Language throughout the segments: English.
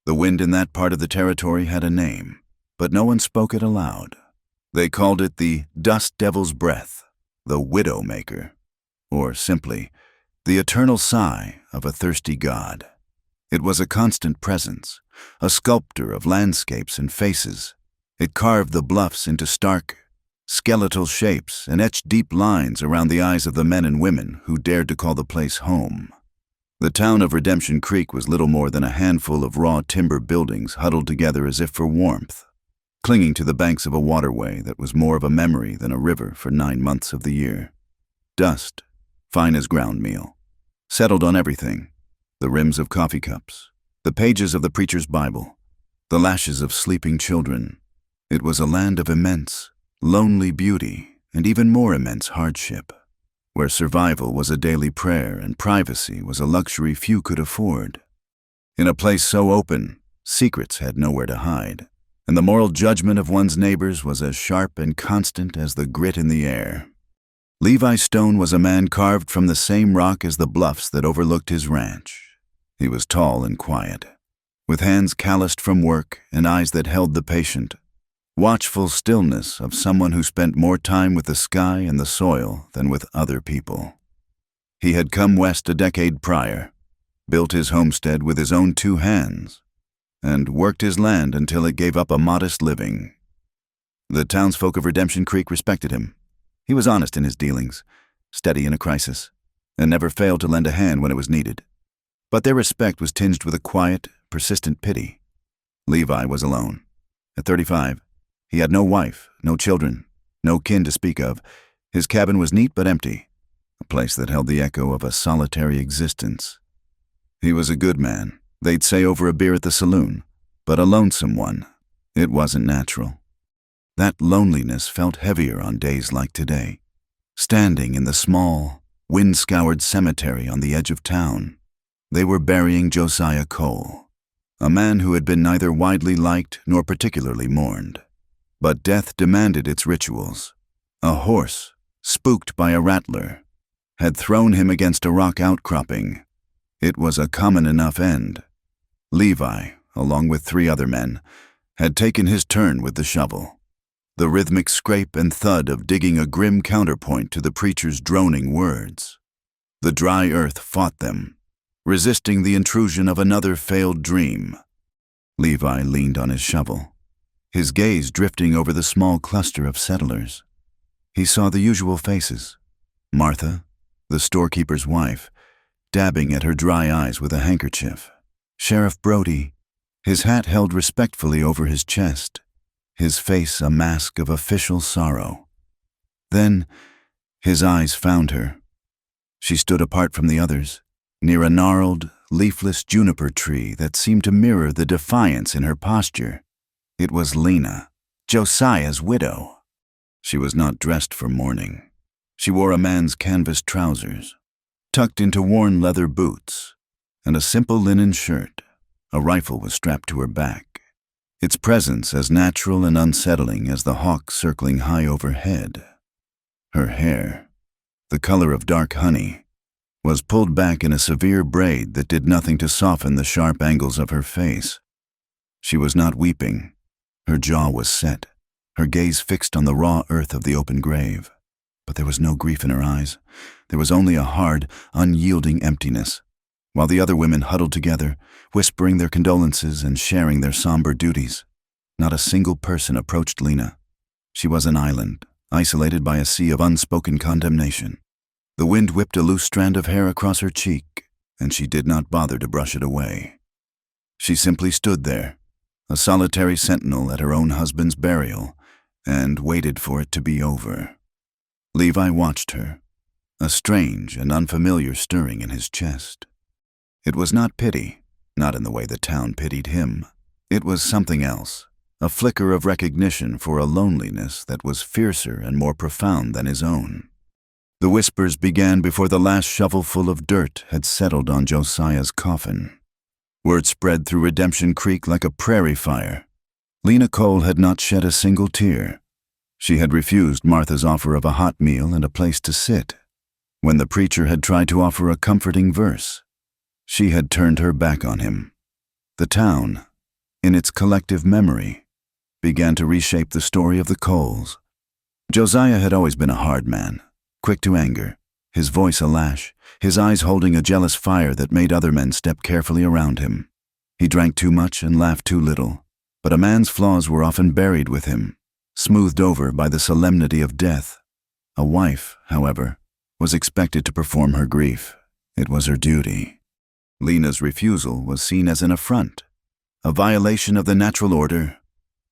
The wind in that part of the territory had a name, but no one spoke it aloud. They called it the dust devil's breath, the widow maker, or simply, the eternal sigh of a thirsty god. It was a constant presence, a sculptor of landscapes and faces. It carved the bluffs into stark, skeletal shapes and etched deep lines around the eyes of the men and women who dared to call the place home. The town of Redemption Creek was little more than a handful of raw timber buildings huddled together as if for warmth, clinging to the banks of a waterway that was more of a memory than a river for 9 months of the year. Dust, fine as ground meal, settled on everything: the rims of coffee cups, the pages of the preacher's Bible, the lashes of sleeping children. It was a land of immense, lonely beauty and even more immense hardship, where survival was a daily prayer and privacy was a luxury few could afford. In a place so open, secrets had nowhere to hide, and the moral judgment of one's neighbors was as sharp and constant as the grit in the air. Levi Stone was a man carved from the same rock as the bluffs that overlooked his ranch. He was tall and quiet, with hands calloused from work and eyes that held the patient, watchful stillness of someone who spent more time with the sky and the soil than with other people. He had come west a decade prior, built his homestead with his own 2 hands, and worked his land until it gave up a modest living. The townsfolk of Redemption Creek respected him. He was honest in his dealings, steady in a crisis, and never failed to lend a hand when it was needed. But their respect was tinged with a quiet, persistent pity. Levi was alone. At 35, he had no wife, no children, no kin to speak of. His cabin was neat but empty, a place that held the echo of a solitary existence. He was a good man, they'd say over a beer at the saloon, but a lonesome one. It wasn't natural. That loneliness felt heavier on days like today, standing in the small, wind-scoured cemetery on the edge of town. They were burying Josiah Cole, a man who had been neither widely liked nor particularly mourned. But death demanded its rituals. A horse, spooked by a rattler, had thrown him against a rock outcropping. It was a common enough end. Levi, along with 3 other men, had taken his turn with the shovel, the rhythmic scrape and thud of digging a grim counterpoint to the preacher's droning words. The dry earth fought them, resisting the intrusion of another failed dream. Levi leaned on his shovel, his gaze drifting over the small cluster of settlers. He saw the usual faces: Martha, the storekeeper's wife, dabbing at her dry eyes with a handkerchief; Sheriff Brody, his hat held respectfully over his chest, his face a mask of official sorrow. Then his eyes found her. She stood apart from the others, near a gnarled, leafless juniper tree that seemed to mirror the defiance in her posture. It was Lena, Josiah's widow. She was not dressed for mourning. She wore a man's canvas trousers, tucked into worn leather boots, and a simple linen shirt. A rifle was strapped to her back, its presence as natural and unsettling as the hawk circling high overhead. Her hair, the color of dark honey, was pulled back in a severe braid that did nothing to soften the sharp angles of her face. She was not weeping. Her jaw was set, her gaze fixed on the raw earth of the open grave. But there was no grief in her eyes. There was only a hard, unyielding emptiness. While the other women huddled together, whispering their condolences and sharing their somber duties, not a single person approached Lena. She was an island, isolated by a sea of unspoken condemnation. The wind whipped a loose strand of hair across her cheek, and she did not bother to brush it away. She simply stood there, a solitary sentinel at her own husband's burial, and waited for it to be over. Levi watched her, a strange and unfamiliar stirring in his chest. It was not pity, not in the way the town pitied him. It was something else, a flicker of recognition for a loneliness that was fiercer and more profound than his own. The whispers began before the last shovelful of dirt had settled on Josiah's coffin. Word spread through Redemption Creek like a prairie fire. Lena Cole had not shed a single tear. She had refused Martha's offer of a hot meal and a place to sit. When the preacher had tried to offer a comforting verse, she had turned her back on him. The town, in its collective memory, began to reshape the story of the Coles. Josiah had always been a hard man, quick to anger, his voice a lash, his eyes holding a jealous fire that made other men step carefully around him. He drank too much and laughed too little, but a man's flaws were often buried with him, smoothed over by the solemnity of death. A wife, however, was expected to perform her grief. It was her duty. Lena's refusal was seen as an affront, a violation of the natural order.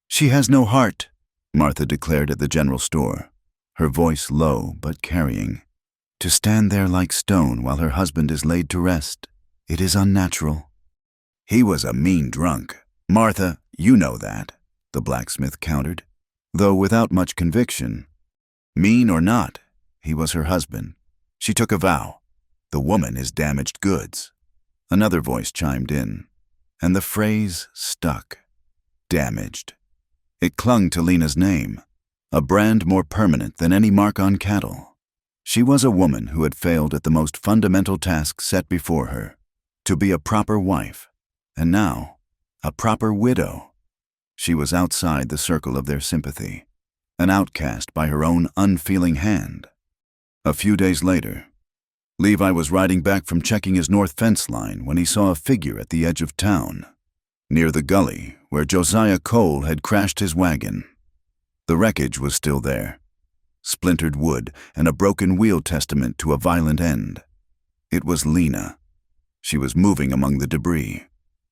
"She has no heart," Martha declared at the general store, her voice low but carrying. "To stand there like stone while her husband is laid to rest, it is unnatural." "He was a mean drunk. Martha, you know that," the blacksmith countered, though without much conviction. "Mean or not, he was her husband. She took a vow. The woman is damaged goods." Another voice chimed in, and the phrase stuck. Damaged. It clung to Lena's name, a brand more permanent than any mark on cattle. She was a woman who had failed at the most fundamental task set before her, to be a proper wife, and now, a proper widow. She was outside the circle of their sympathy, an outcast by her own unfeeling hand. A few days later, Levi was riding back from checking his north fence line when he saw a figure at the edge of town, near the gully where Josiah Cole had crashed his wagon. The wreckage was still there, splintered wood and a broken wheel testament to a violent end. It was Lena. She was moving among the debris,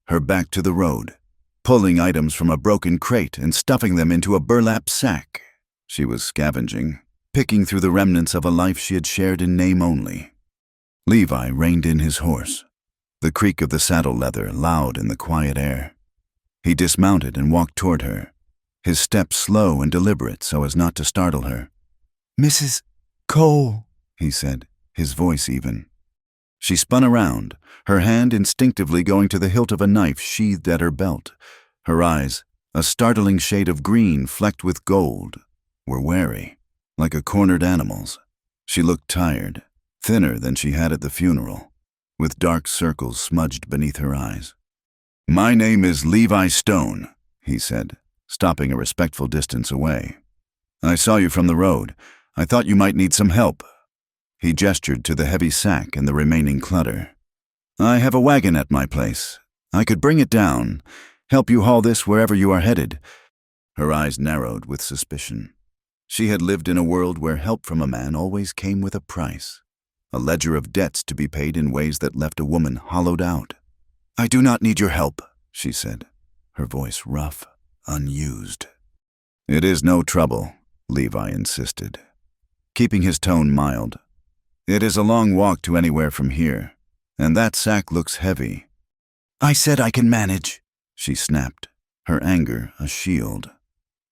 her back to the road, pulling items from a broken crate and stuffing them into a burlap sack. She was scavenging, picking through the remnants of a life she had shared in name only. Levi reined in his horse, the creak of the saddle leather loud in the quiet air. He dismounted and walked toward her, his step slow and deliberate so as not to startle her. "Mrs. Cole," he said, his voice even. She spun around, her hand instinctively going to the hilt of a knife sheathed at her belt. Her eyes, a startling shade of green flecked with gold, were wary, like a cornered animal's. She looked tired, thinner than she had at the funeral, with dark circles smudged beneath her eyes. "My name is Levi Stone," he said, stopping a respectful distance away. "I saw you from the road. I thought you might need some help." He gestured to the heavy sack and the remaining clutter. "I have a wagon at my place. I could bring it down, help you haul this wherever you are headed." Her eyes narrowed with suspicion. She had lived in a world where help from a man always came with a price, a ledger of debts to be paid in ways that left a woman hollowed out. "I do not need your help," she said, her voice rough, unused. "It is no trouble," Levi insisted, keeping his tone mild. "It is a long walk to anywhere from here, and that sack looks heavy." "I said I can manage," she snapped, her anger a shield.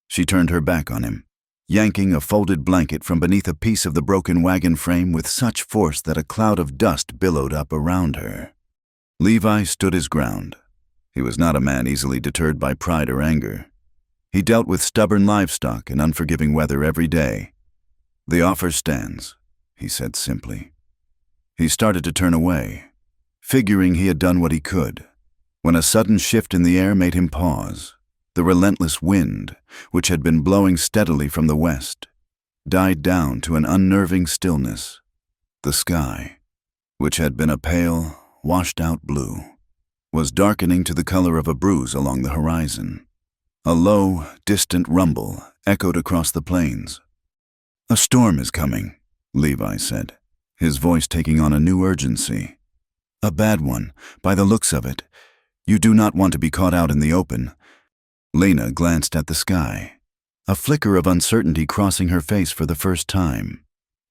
She turned her back on him, yanking a folded blanket from beneath a piece of the broken wagon frame with such force that a cloud of dust billowed up around her. Levi stood his ground. He was not a man easily deterred by pride or anger. He dealt with stubborn livestock and unforgiving weather every day. "The offer stands," he said simply. He started to turn away, figuring he had done what he could, when a sudden shift in the air made him pause. The relentless wind, which had been blowing steadily from the west, died down to an unnerving stillness. The sky, which had been a pale, washed-out blue, was darkening to the color of a bruise along the horizon. A low, distant rumble echoed across the plains. "A storm is coming," Levi said, his voice taking on a new urgency. "A bad one, by the looks of it. You do not want to be caught out in the open." Lena glanced at the sky, a flicker of uncertainty crossing her face for the first time.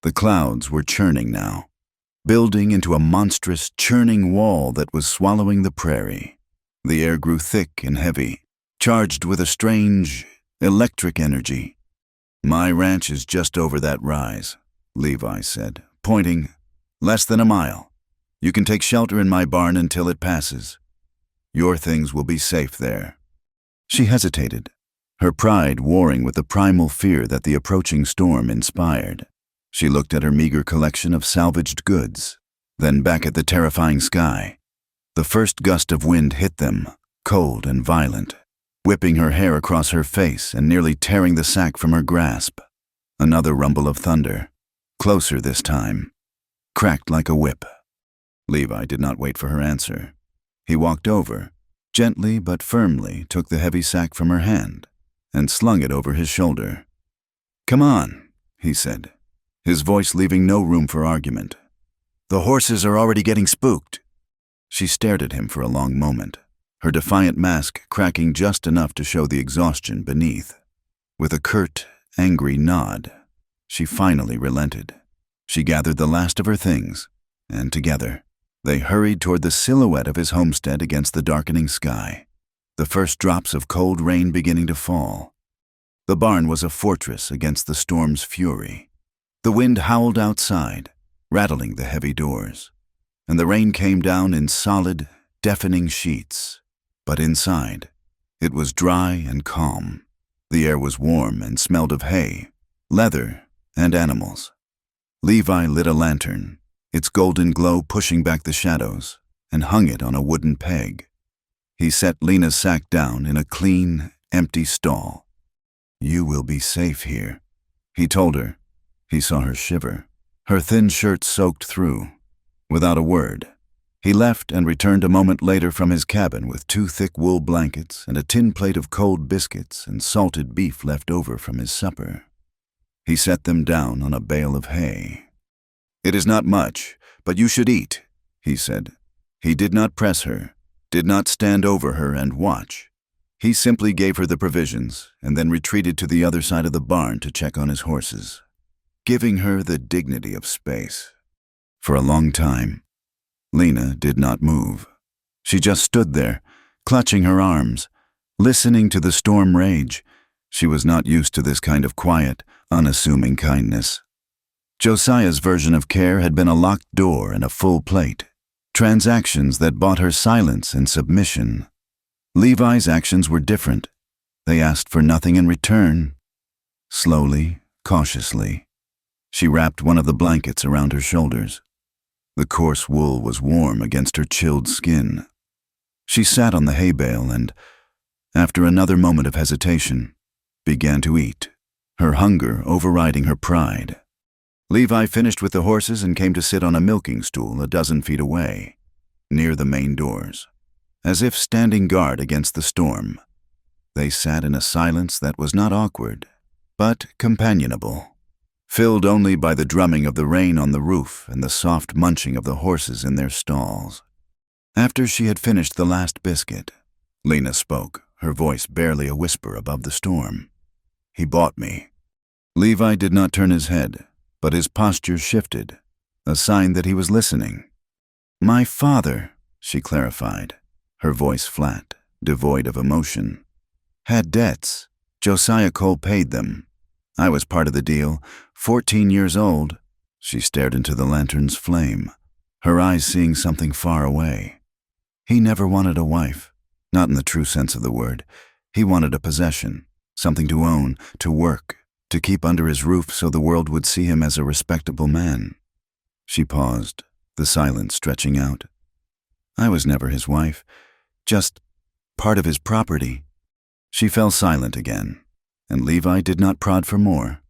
The clouds were churning now, building into a monstrous, churning wall that was swallowing the prairie. The air grew thick and heavy, charged with a strange, electric energy. "My ranch is just over that rise," Levi said, pointing. "Less than a mile. You can take shelter in my barn until it passes. Your things will be safe there." She hesitated, her pride warring with the primal fear that the approaching storm inspired. She looked at her meager collection of salvaged goods, then back at the terrifying sky. The first gust of wind hit them, cold and violent, whipping her hair across her face and nearly tearing the sack from her grasp. Another rumble of thunder, closer this time, cracked like a whip. Levi did not wait for her answer. He walked over, gently but firmly took the heavy sack from her hand, and slung it over his shoulder. "Come on," he said, his voice leaving no room for argument. "The horses are already getting spooked." She stared at him for a long moment, her defiant mask cracking just enough to show the exhaustion beneath. With a curt, angry nod, she finally relented. She gathered the last of her things, and together, they hurried toward the silhouette of his homestead against the darkening sky, the first drops of cold rain beginning to fall. The barn was a fortress against the storm's fury. The wind howled outside, rattling the heavy doors, and the rain came down in solid, deafening sheets. But inside, it was dry and calm. The air was warm and smelled of hay, leather, and animals. Levi lit a lantern, its golden glow pushing back the shadows, and hung it on a wooden peg. He set Lena's sack down in a clean, empty stall. "You will be safe here," he told her. He saw her shiver, her thin shirt soaked through. Without a word, he left and returned a moment later from his cabin with 2 thick wool blankets and a tin plate of cold biscuits and salted beef left over from his supper. He set them down on a bale of hay. "It is not much, but you should eat," he said. He did not press her, did not stand over her and watch. He simply gave her the provisions and then retreated to the other side of the barn to check on his horses, giving her the dignity of space. For a long time, Lena did not move. She just stood there, clutching her arms, listening to the storm rage. She was not used to this kind of quiet, unassuming kindness. Josiah's version of care had been a locked door and a full plate, transactions that bought her silence and submission. Levi's actions were different. They asked for nothing in return. Slowly, cautiously, she wrapped one of the blankets around her shoulders. The coarse wool was warm against her chilled skin. She sat on the hay bale and, after another moment of hesitation, began to eat, her hunger overriding her pride. Levi finished with the horses and came to sit on a milking stool a dozen feet away, near the main doors, as if standing guard against the storm. They sat in a silence that was not awkward, but companionable, filled only by the drumming of the rain on the roof and the soft munching of the horses in their stalls. After she had finished the last biscuit, Lena spoke, her voice barely a whisper above the storm. "He bought me." Levi did not turn his head, but his posture shifted, a sign that he was listening. "My father," she clarified, her voice flat, devoid of emotion, "had debts. Josiah Cole paid them. I was part of the deal, 14 years old." She stared into the lantern's flame, her eyes seeing something far away. "He never wanted a wife, not in the true sense of the word. He wanted a possession, something to own, to work, to keep under his roof so the world would see him as a respectable man." She paused, the silence stretching out. "I was never his wife, just part of his property." She fell silent again, and Levi did not prod for more.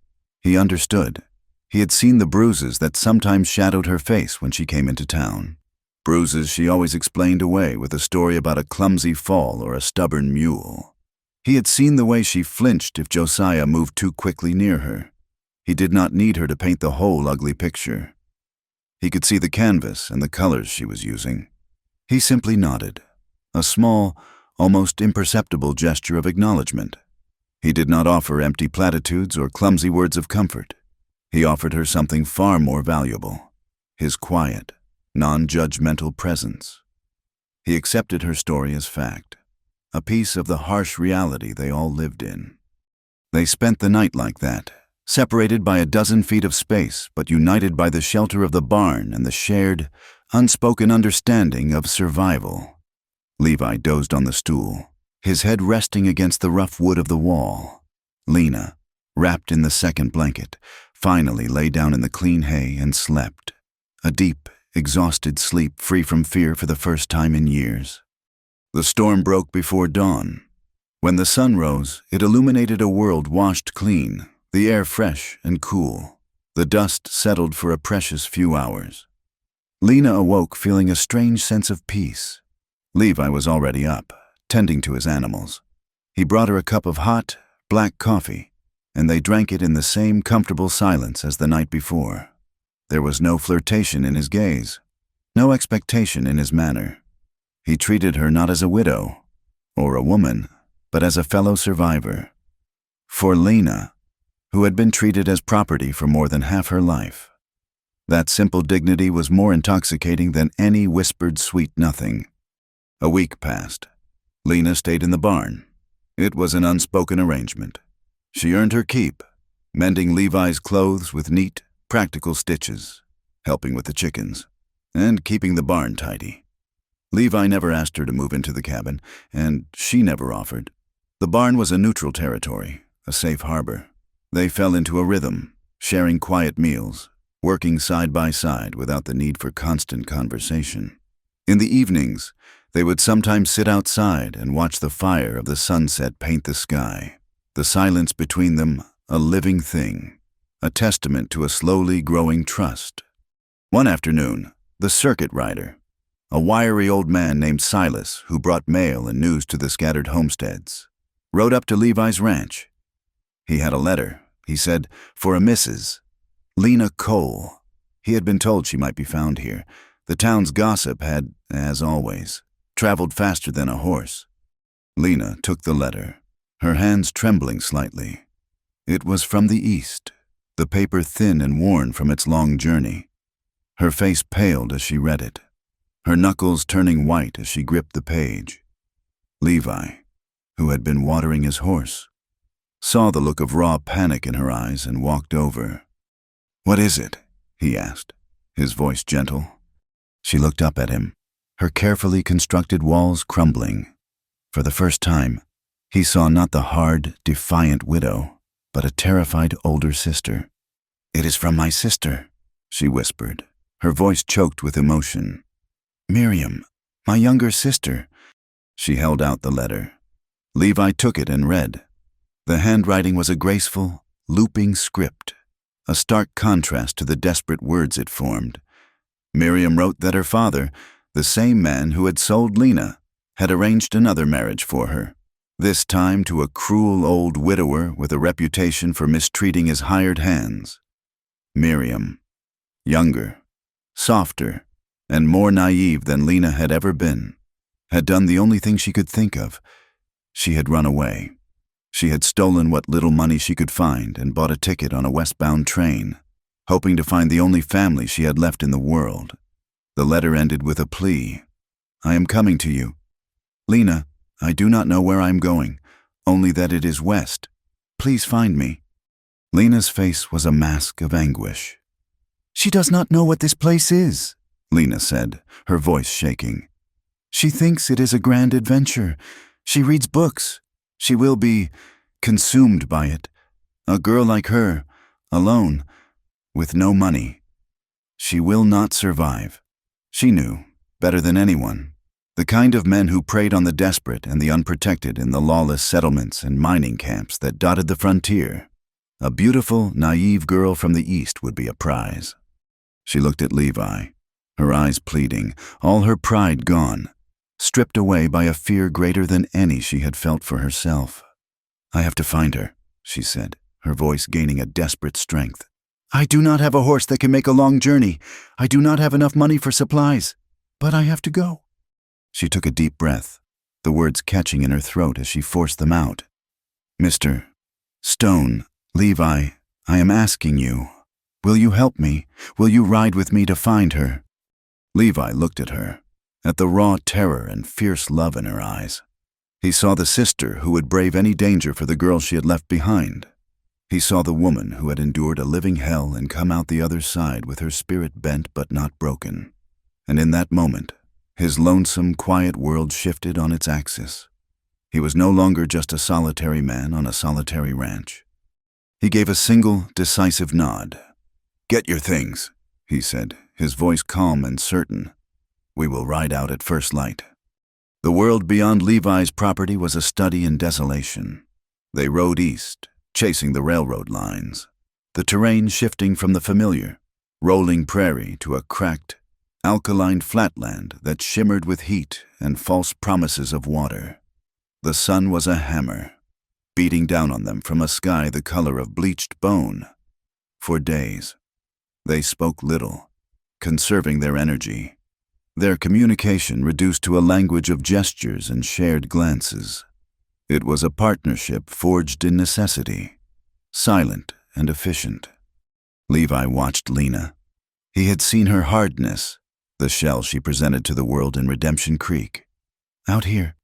He understood. He had seen the bruises that sometimes shadowed her face when she came into town. Bruises she always explained away with a story about a clumsy fall or a stubborn mule. He had seen the way she flinched if Josiah moved too quickly near her. He did not need her to paint the whole ugly picture. He could see the canvas and the colors she was using. He simply nodded, a small, almost imperceptible gesture of acknowledgement. He did not offer empty platitudes or clumsy words of comfort. He offered her something far more valuable, his quiet, non-judgmental presence. He accepted her story as fact, a piece of the harsh reality they all lived in. They spent the night like that, separated by a dozen feet of space, but united by the shelter of the barn and the shared, unspoken understanding of survival. Levi dozed on the stool, his head resting against the rough wood of the wall. Lena, wrapped in the second blanket, finally lay down in the clean hay and slept, a deep, exhausted sleep free from fear for the first time in years. The storm broke before dawn. When the sun rose, it illuminated a world washed clean, the air fresh and cool. The dust settled for a precious few hours. Lena awoke feeling a strange sense of peace. Levi was already up, tending to his animals. He brought her a cup of hot, black coffee, and they drank it in the same comfortable silence as the night before. There was no flirtation in his gaze, no expectation in his manner. He treated her not as a widow or a woman, but as a fellow survivor. For Lena, who had been treated as property for more than half her life, that simple dignity was more intoxicating than any whispered sweet nothing. A week passed. Lena stayed in the barn. It was an unspoken arrangement. She earned her keep, mending Levi's clothes with neat, practical stitches, helping with the chickens, and keeping the barn tidy. Levi never asked her to move into the cabin, and she never offered. The barn was a neutral territory, a safe harbor. They fell into a rhythm, sharing quiet meals, working side by side without the need for constant conversation. In the evenings, they would sometimes sit outside and watch the fire of the sunset paint the sky, the silence between them a living thing, a testament to a slowly growing trust. One afternoon, the circuit rider, a wiry old man named Silas who brought mail and news to the scattered homesteads, rode up to Levi's ranch. He had a letter, he said, for a Mrs. Lena Cole. He had been told she might be found here. The town's gossip had, as always, traveled faster than a horse. Lena took the letter, her hands trembling slightly. It was from the east, the paper thin and worn from its long journey. Her face paled as she read it, her knuckles turning white as she gripped the page. Levi, who had been watering his horse, saw the look of raw panic in her eyes and walked over. "What is it?" he asked, his voice gentle. She looked up at him, her carefully constructed walls crumbling. For the first time, he saw not the hard, defiant widow, but a terrified older sister. "It is from my sister," she whispered, her voice choked with emotion. "Miriam, my younger sister." She held out the letter. Levi took it and read. The handwriting was a graceful, looping script, a stark contrast to the desperate words it formed. Miriam wrote that her father, the same man who had sold Lena, had arranged another marriage for her, this time to a cruel old widower with a reputation for mistreating his hired hands. Miriam, younger, softer, and more naive than Lena had ever been, had done the only thing she could think of. She had run away. She had stolen what little money she could find and bought a ticket on a westbound train, hoping to find the only family she had left in the world. The letter ended with a plea. "I am coming to you. Lena, I do not know where I am going, only that it is west. Please find me." Lena's face was a mask of anguish. "She does not know what this place is," Lena said, her voice shaking. "She thinks it is a grand adventure. She reads books. She will be consumed by it. A girl like her, alone, with no money. She will not survive." She knew, better than anyone, the kind of men who preyed on the desperate and the unprotected in the lawless settlements and mining camps that dotted the frontier. A beautiful, naive girl from the east would be a prize. She looked at Levi, her eyes pleading, all her pride gone, stripped away by a fear greater than any she had felt for herself. "I have to find her," she said, her voice gaining a desperate strength. "I do not have a horse that can make a long journey. I do not have enough money for supplies, but I have to go." She took a deep breath, the words catching in her throat as she forced them out. "Mr. Stone, Levi, I am asking you, will you help me? Will you ride with me to find her?" Levi looked at her, at the raw terror and fierce love in her eyes. He saw the sister who would brave any danger for the girl she had left behind. He saw the woman who had endured a living hell and come out the other side with her spirit bent but not broken. And in that moment, his lonesome, quiet world shifted on its axis. He was no longer just a solitary man on a solitary ranch. He gave a single, decisive nod. "Get your things," he said, his voice calm and certain. "We will ride out at first light." The world beyond Levi's property was a study in desolation. They rode east, chasing the railroad lines, the terrain shifting from the familiar, rolling prairie to a cracked, alkaline flatland that shimmered with heat and false promises of water. The sun was a hammer, beating down on them from a sky the color of bleached bone. For days, they spoke little, conserving their energy, their communication reduced to a language of gestures and shared glances. It was a partnership forged in necessity, silent and efficient. Levi watched Lena. He had seen her hardness, the shell she presented to the world in Redemption Creek. Out here,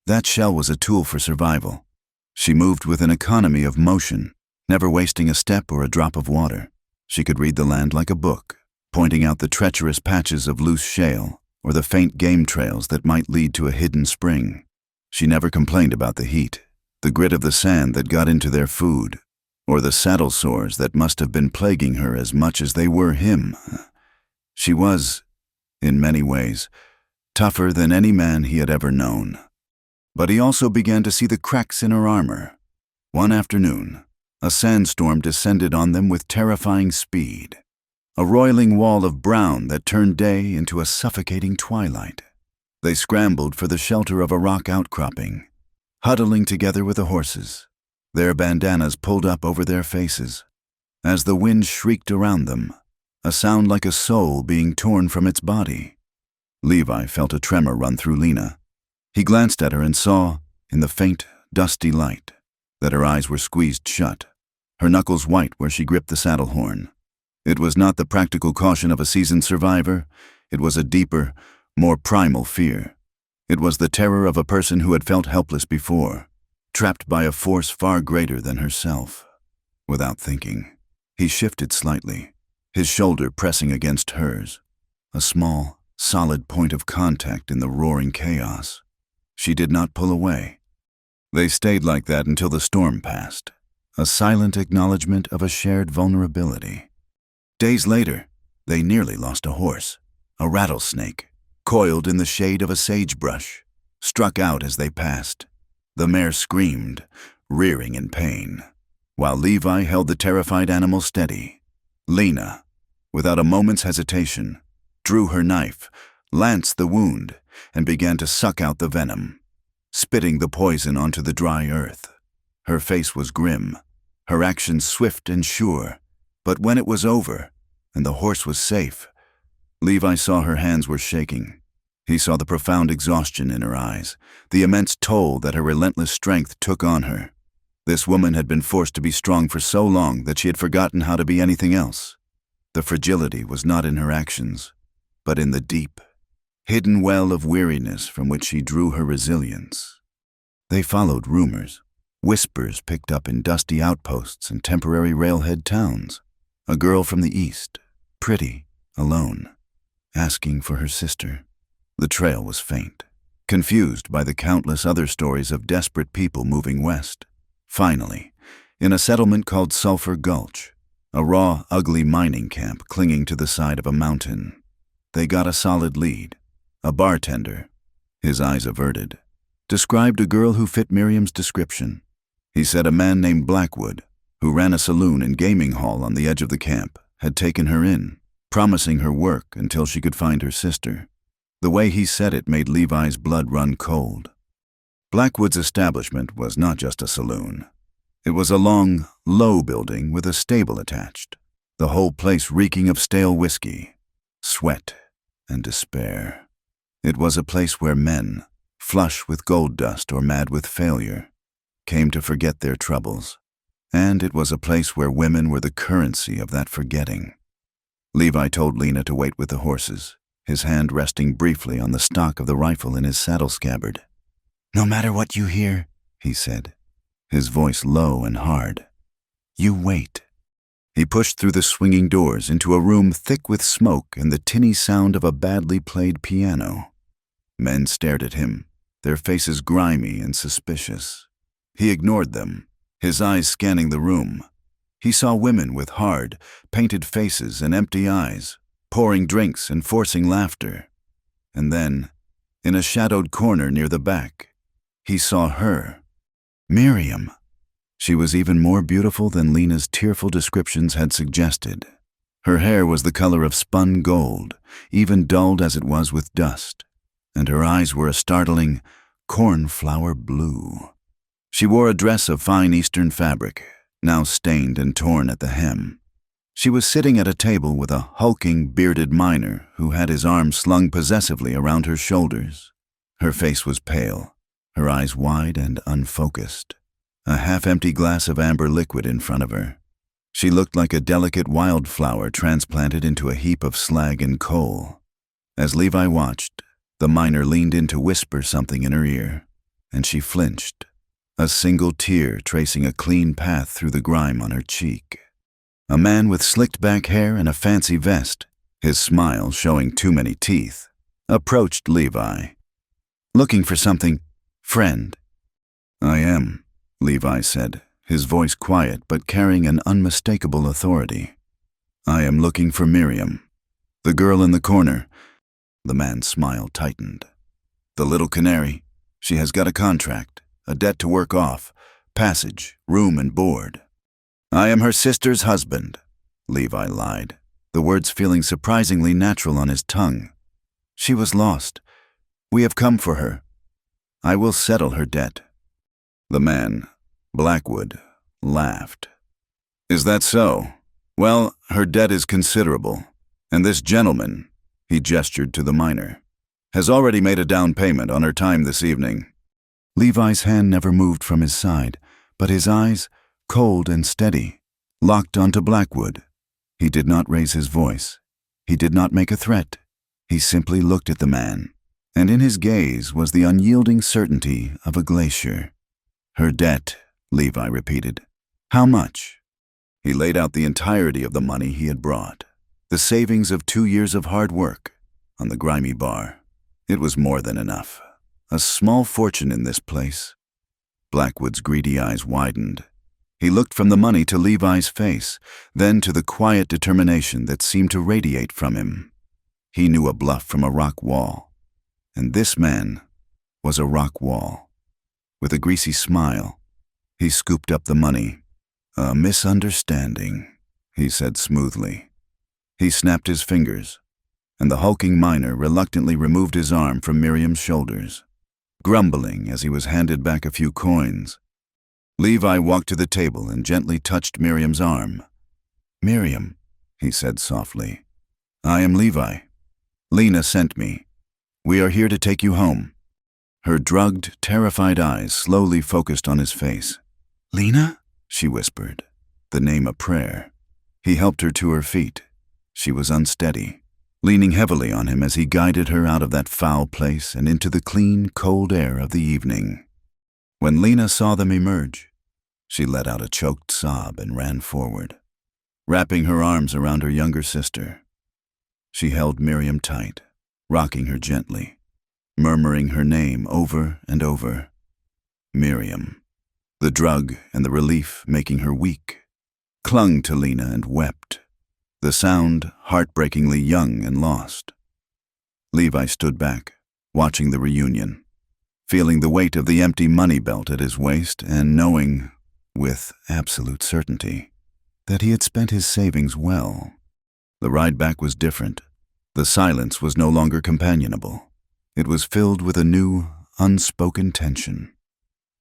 that shell was a tool for survival. She moved with an economy of motion, never wasting a step or a drop of water. She could read the land like a book, pointing out the treacherous patches of loose shale or the faint game trails that might lead to a hidden spring. She never complained about the heat, the grit of the sand that got into their food, or the saddle sores that must have been plaguing her as much as they were him. She was, in many ways, tougher than any man he had ever known. But he also began to see the cracks in her armor. One afternoon, a sandstorm descended on them with terrifying speed, a roiling wall of brown that turned day into a suffocating twilight. They scrambled for the shelter of a rock outcropping, huddling together with the horses, their bandanas pulled up over their faces. As the wind shrieked around them, a sound like a soul being torn from its body. Levi felt a tremor run through Lena. He glanced at her and saw, in the faint, dusty light, that her eyes were squeezed shut, her knuckles white where she gripped the saddle horn. It was not the practical caution of a seasoned survivor. It was a deeper, more primal fear. It was the terror of a person who had felt helpless before, trapped by a force far greater than herself. Without thinking, he shifted slightly, his shoulder pressing against hers, a small, solid point of contact in the roaring chaos. She did not pull away. They stayed like that until the storm passed, a silent acknowledgement of a shared vulnerability. Days later, they nearly lost a horse, a rattlesnake, coiled in the shade of a sagebrush, struck out as they passed. The mare screamed, rearing in pain, while Levi held the terrified animal steady. Lena, without a moment's hesitation, drew her knife, lanced the wound, and began to suck out the venom, spitting the poison onto the dry earth. Her face was grim, her actions swift and sure, but when it was over, and the horse was safe, Levi saw her hands were shaking. He saw the profound exhaustion in her eyes, the immense toll that her relentless strength took on her. This woman had been forced to be strong for so long that she had forgotten how to be anything else. The fragility was not in her actions, but in the deep, hidden well of weariness from which she drew her resilience. They followed rumors, whispers picked up in dusty outposts and temporary railhead towns. A girl from the east, pretty, alone, asking for her sister. The trail was faint, confused by the countless other stories of desperate people moving west. Finally, in a settlement called Sulphur Gulch, a raw, ugly mining camp clinging to the side of a mountain, they got a solid lead. A bartender, his eyes averted, described a girl who fit Miriam's description. He said a man named Blackwood, who ran a saloon and gaming hall on the edge of the camp, had taken her in, promising her work until she could find her sister. The way he said it made Levi's blood run cold. Blackwood's establishment was not just a saloon. It was a long, low building with a stable attached, the whole place reeking of stale whiskey, sweat, and despair. It was a place where men, flush with gold dust or mad with failure, came to forget their troubles. And it was a place where women were the currency of that forgetting. Levi told Lena to wait with the horses, his hand resting briefly on the stock of the rifle in his saddle scabbard. "No matter what you hear," he said, his voice low and hard, "you wait." He pushed through the swinging doors into a room thick with smoke and the tinny sound of a badly played piano. Men stared at him, their faces grimy and suspicious. He ignored them, his eyes scanning the room. He saw women with hard, painted faces and empty eyes, pouring drinks and forcing laughter. And then, in a shadowed corner near the back. He saw her. Miriam. She was even more beautiful than Lena's tearful descriptions had suggested. Her hair was the color of spun gold, even dulled as it was with dust, and her eyes were a startling cornflower blue. She wore a dress of fine Eastern fabric, now stained and torn at the hem. She was sitting at a table with a hulking, bearded miner who had his arms slung possessively around her shoulders. Her face was pale, her eyes wide and unfocused, a half-empty glass of amber liquid in front of her. She looked like a delicate wildflower transplanted into a heap of slag and coal. As Levi watched, the miner leaned in to whisper something in her ear, and she flinched, a single tear tracing a clean path through the grime on her cheek. A man with slicked-back hair and a fancy vest, his smile showing too many teeth, approached Levi. "Looking for something, friend?" "I am," Levi said, his voice quiet but carrying an unmistakable authority. "I am looking for Miriam. The girl in the corner." The man's smile tightened. "The little canary. She has got a contract, a debt to work off, passage, room and board." "I am her sister's husband," Levi lied, the words feeling surprisingly natural on his tongue. "She was lost. We have come for her. I will settle her debt." The man, Blackwood, laughed. "Is that so? Well, her debt is considerable, and this gentleman," he gestured to the miner, "has already made a down payment on her time this evening." Levi's hand never moved from his side, but his eyes, cold and steady, locked onto Blackwood. He did not raise his voice. He did not make a threat. He simply looked at the man, and in his gaze was the unyielding certainty of a glacier. "Her debt," Levi repeated. "How much?" He laid out the entirety of the money he had brought, the savings of 2 years of hard work, on the grimy bar. It was more than enough. A small fortune in this place. Blackwood's greedy eyes widened. He looked from the money to Levi's face, then to the quiet determination that seemed to radiate from him. He knew a bluff from a rock wall, and this man was a rock wall. With a greasy smile, he scooped up the money. "A misunderstanding," he said smoothly. He snapped his fingers, and the hulking miner reluctantly removed his arm from Miriam's shoulders, grumbling as he was handed back a few coins. Levi walked to the table and gently touched Miriam's arm. "Miriam," he said softly, "I am Levi. Lena sent me. We are here to take you home." Her drugged, terrified eyes slowly focused on his face. "Lena?" she whispered, the name a prayer. He helped her to her feet. She was unsteady, leaning heavily on him as he guided her out of that foul place and into the clean, cold air of the evening. When Lena saw them emerge, she let out a choked sob and ran forward, wrapping her arms around her younger sister. She held Miriam tight, rocking her gently, murmuring her name over and over. Miriam. The drug and the relief making her weak, clung to Lena and wept, the sound heartbreakingly young and lost. Levi stood back, watching the reunion, feeling the weight of the empty money belt at his waist and knowing, with absolute certainty, that he had spent his savings well. The ride back was different. The silence was no longer companionable. It was filled with a new, unspoken tension.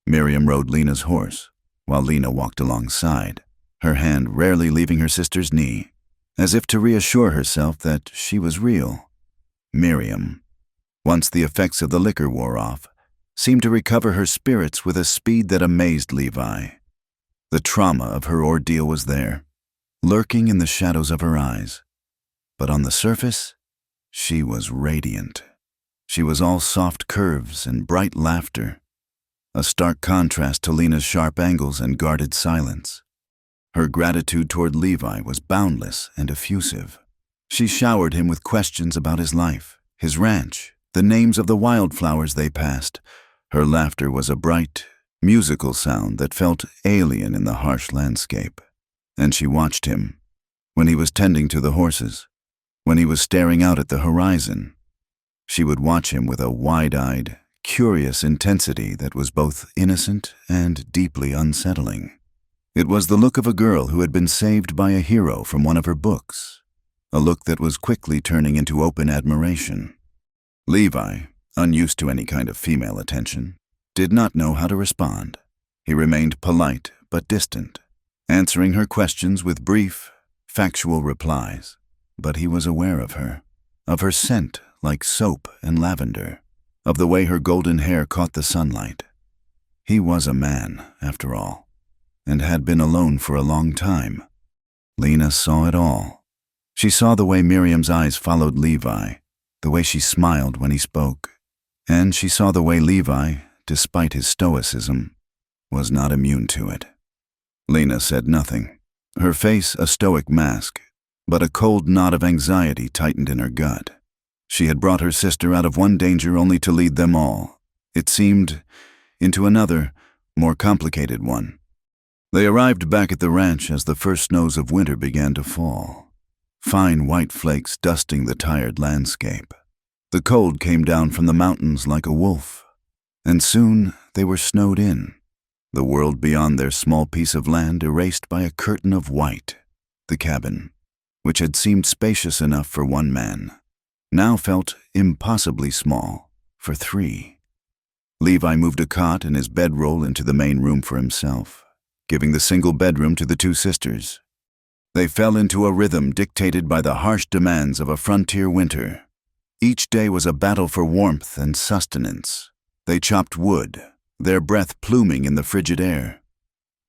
Miriam rode Lena's horse, while Lena walked alongside, her hand rarely leaving her sister's knee, as if to reassure herself that she was real. Miriam, once the effects of the liquor wore off, seemed to recover her spirits with a speed that amazed Levi. The trauma of her ordeal was there, lurking in the shadows of her eyes. But on the surface, she was radiant. She was all soft curves and bright laughter, a stark contrast to Lena's sharp angles and guarded silence. Her gratitude toward Levi was boundless and effusive. She showered him with questions about his life, his ranch, the names of the wildflowers they passed. Her laughter was a bright, musical sound that felt alien in the harsh landscape. And she watched him, when he was tending to the horses, when he was staring out at the horizon, She would watch him with a wide-eyed, curious intensity that was both innocent and deeply unsettling. It was the look of a girl who had been saved by a hero from one of her books, a look that was quickly turning into open admiration. Levi, unused to any kind of female attention, did not know how to respond. He remained polite but distant, answering her questions with brief, factual replies. But he was aware of her scent like soap and lavender, of the way her golden hair caught the sunlight. He was a man, after all, and had been alone for a long time. Lena saw it all. She saw the way Miriam's eyes followed Levi, the way she smiled when he spoke, and she saw the way Levi, despite his stoicism, was not immune to it. Lena said nothing, her face a stoic mask, but a cold knot of anxiety tightened in her gut. She had brought her sister out of one danger only to lead them all, it seemed, into another, more complicated one. They arrived back at the ranch as the first snows of winter began to fall, fine white flakes dusting the tired landscape. The cold came down from the mountains like a wolf, and soon they were snowed in, the world beyond their small piece of land erased by a curtain of white. The cabin, which had seemed spacious enough for one man, now felt impossibly small for three. Levi moved a cot and his bedroll into the main room for himself, giving the single bedroom to the two sisters. They fell into a rhythm dictated by the harsh demands of a frontier winter. Each day was a battle for warmth and sustenance. They chopped wood, their breath pluming in the frigid air.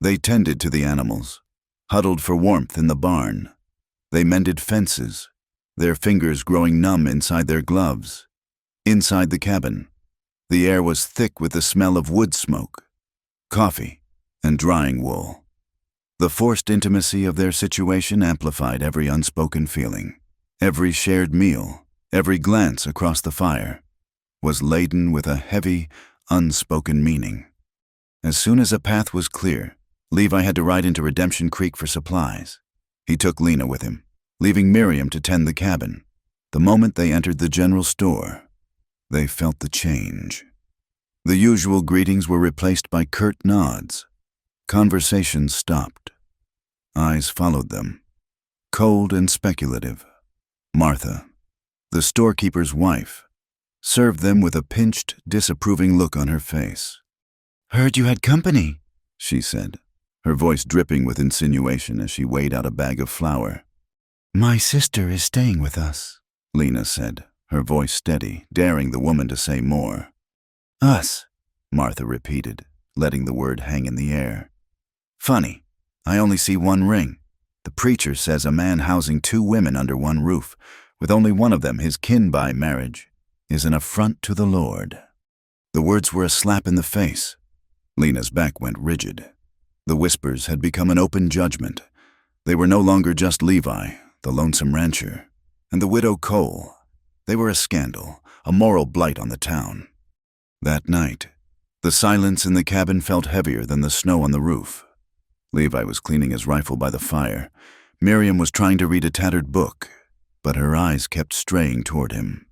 They tended to the animals, huddled for warmth in the barn. They mended fences, their fingers growing numb inside their gloves. Inside the cabin, the air was thick with the smell of wood smoke, coffee, and drying wool. The forced intimacy of their situation amplified every unspoken feeling. Every shared meal, every glance across the fire, was laden with a heavy, unspoken meaning. As soon as a path was clear, Levi had to ride into Redemption Creek for supplies. He took Lena with him, leaving Miriam to tend the cabin. The moment they entered the general store, they felt the change. The usual greetings were replaced by curt nods. Conversations stopped. Eyes followed them, cold and speculative. Martha, the storekeeper's wife, served them with a pinched, disapproving look on her face. "Heard you had company," she said, her voice dripping with insinuation as she weighed out a bag of flour. "My sister is staying with us," Lena said, her voice steady, daring the woman to say more. "Us," Martha repeated, letting the word hang in the air. "Funny, I only see one ring. The preacher says a man housing two women under one roof, with only one of them his kin by marriage, is an affront to the Lord." The words were a slap in the face. Lena's back went rigid. The whispers had become an open judgment. They were no longer just Levi, the lonesome rancher, and the widow Cole. They were a scandal, a moral blight on the town. That night, the silence in the cabin felt heavier than the snow on the roof. Levi was cleaning his rifle by the fire. Miriam was trying to read a tattered book, but her eyes kept straying toward him.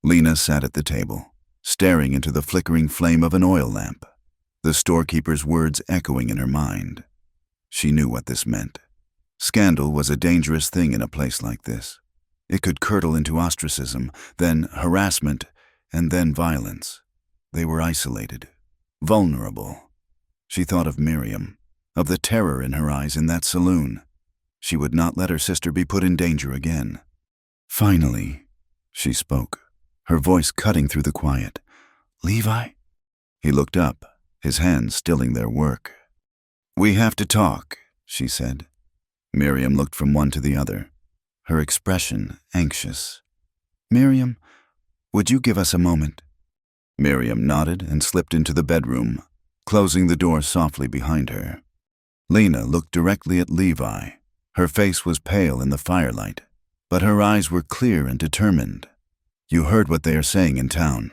Lena sat at the table, staring into the flickering flame of an oil lamp, the storekeeper's words echoing in her mind. She knew what this meant. Scandal was a dangerous thing in a place like this. It could curdle into ostracism, then harassment, and then violence. They were isolated, vulnerable. She thought of Miriam, of the terror in her eyes in that saloon. She would not let her sister be put in danger again. Finally, she spoke, her voice cutting through the quiet. "Levi?" He looked up, his hands stilling their work. "We have to talk," she said. Miriam looked from one to the other, her expression anxious. "Miriam, would you give us a moment?" Miriam nodded and slipped into the bedroom, closing the door softly behind her. Lena looked directly at Levi. Her face was pale in the firelight, but her eyes were clear and determined. "You heard what they are saying in town.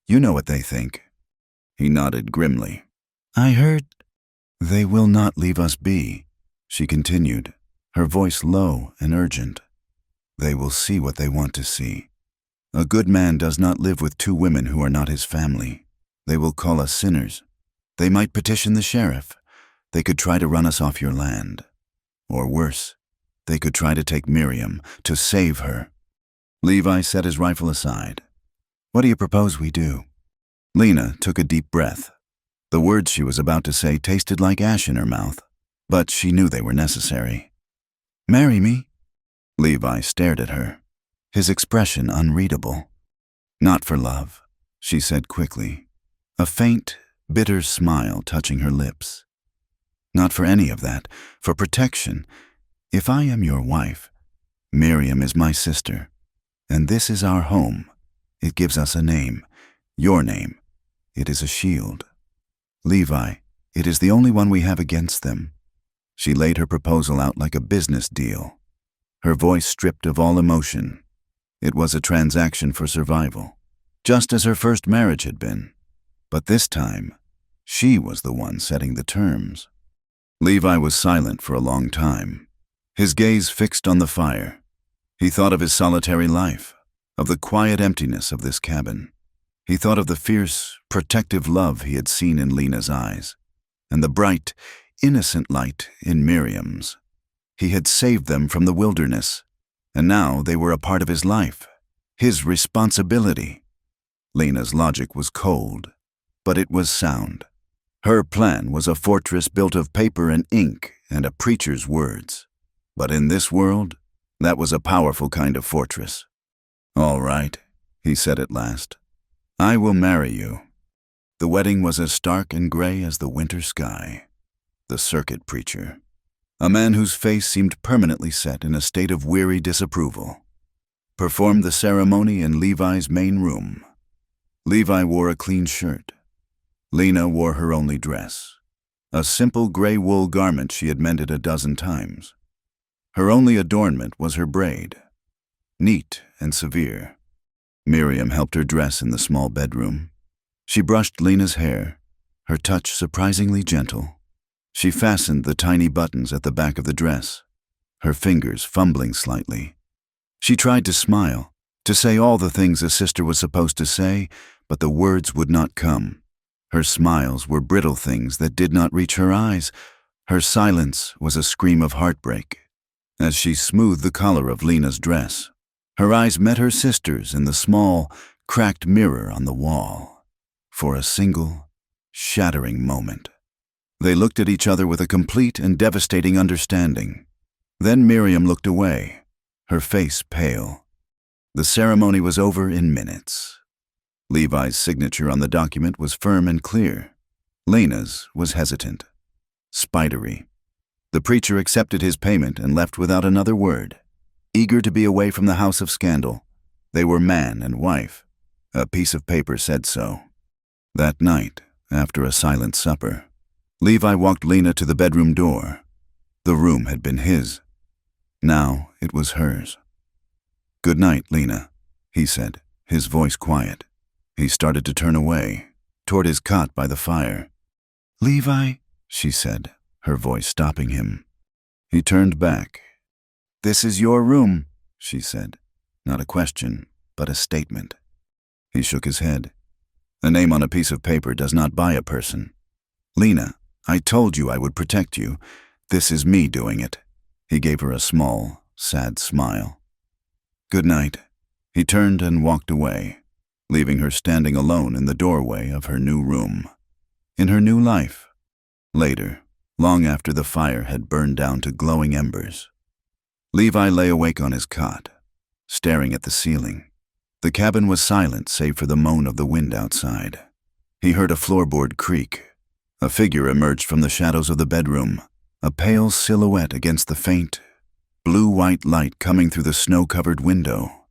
You know what they think." He nodded grimly. "I heard." "They will not leave us be," she continued, her voice low and urgent. "They will see what they want to see. A good man does not live with two women who are not his family. They will call us sinners. They might petition the sheriff. They could try to run us off your land. Or worse, they could try to take Miriam, to save her. Levi set his rifle aside. What do you propose we do? Lena took a deep breath. The words she was about to say tasted like ash in her mouth, but she knew they were necessary. Marry me? Levi stared at her, his expression unreadable. Not for love, she said quickly, a faint, bitter smile touching her lips. Not for any of that, for protection. If I am your wife, Miriam is my sister, and this is our home. It gives us a name, your name. It is a shield. Levi, it is the only one we have against them. She laid her proposal out like a business deal, her voice stripped of all emotion. It was a transaction for survival, just as her first marriage had been. But this time, she was the one setting the terms. Levi was silent for a long time, his gaze fixed on the fire. He thought of his solitary life, of the quiet emptiness of this cabin. He thought of the fierce, protective love he had seen in Lena's eyes, and the bright, innocent light in Miriam's. He had saved them from the wilderness, and now they were a part of his life, his responsibility. Lena's logic was cold, but it was sound. Her plan was a fortress built of paper and ink and a preacher's words. But in this world, that was a powerful kind of fortress. All right, he said at last. I will marry you. The wedding was as stark and gray as the winter sky. The circuit preacher, a man whose face seemed permanently set in a state of weary disapproval, performed the ceremony in Levi's main room. Levi wore a clean shirt. Lena wore her only dress, a simple gray wool garment she had mended a dozen times. Her only adornment was her braid, neat and severe. Miriam helped her dress in the small bedroom. She brushed Lena's hair, her touch surprisingly gentle. She fastened the tiny buttons at the back of the dress, her fingers fumbling slightly. She tried to smile, to say all the things a sister was supposed to say, but the words would not come. Her smiles were brittle things that did not reach her eyes. Her silence was a scream of heartbreak. As she smoothed the collar of Lena's dress, her eyes met her sister's in the small, cracked mirror on the wall. For a single, shattering moment, they looked at each other with a complete and devastating understanding. Then Miriam looked away, her face pale. The ceremony was over in minutes. Levi's signature on the document was firm and clear. Lena's was hesitant, spidery. The preacher accepted his payment and left without another word, eager to be away from the house of scandal. They were man and wife. A piece of paper said so. That night, after a silent supper, Levi walked Lena to the bedroom door. The room had been his. Now it was hers. "Good night, Lena," he said, his voice quiet. He started to turn away, toward his cot by the fire. "Levi," she said, her voice stopping him. He turned back. "This is your room," she said, not a question, but a statement. He shook his head. "A name on a piece of paper does not buy a person. Lena, I told you I would protect you. This is me doing it." He gave her a small, sad smile. "Good night." He turned and walked away, leaving her standing alone in the doorway of her new room, in her new life. Later, long after the fire had burned down to glowing embers, Levi lay awake on his cot, staring at the ceiling. The cabin was silent save for the moan of the wind outside. He heard a floorboard creak. A figure emerged from the shadows of the bedroom, a pale silhouette against the faint, blue-white light coming through the snow-covered window.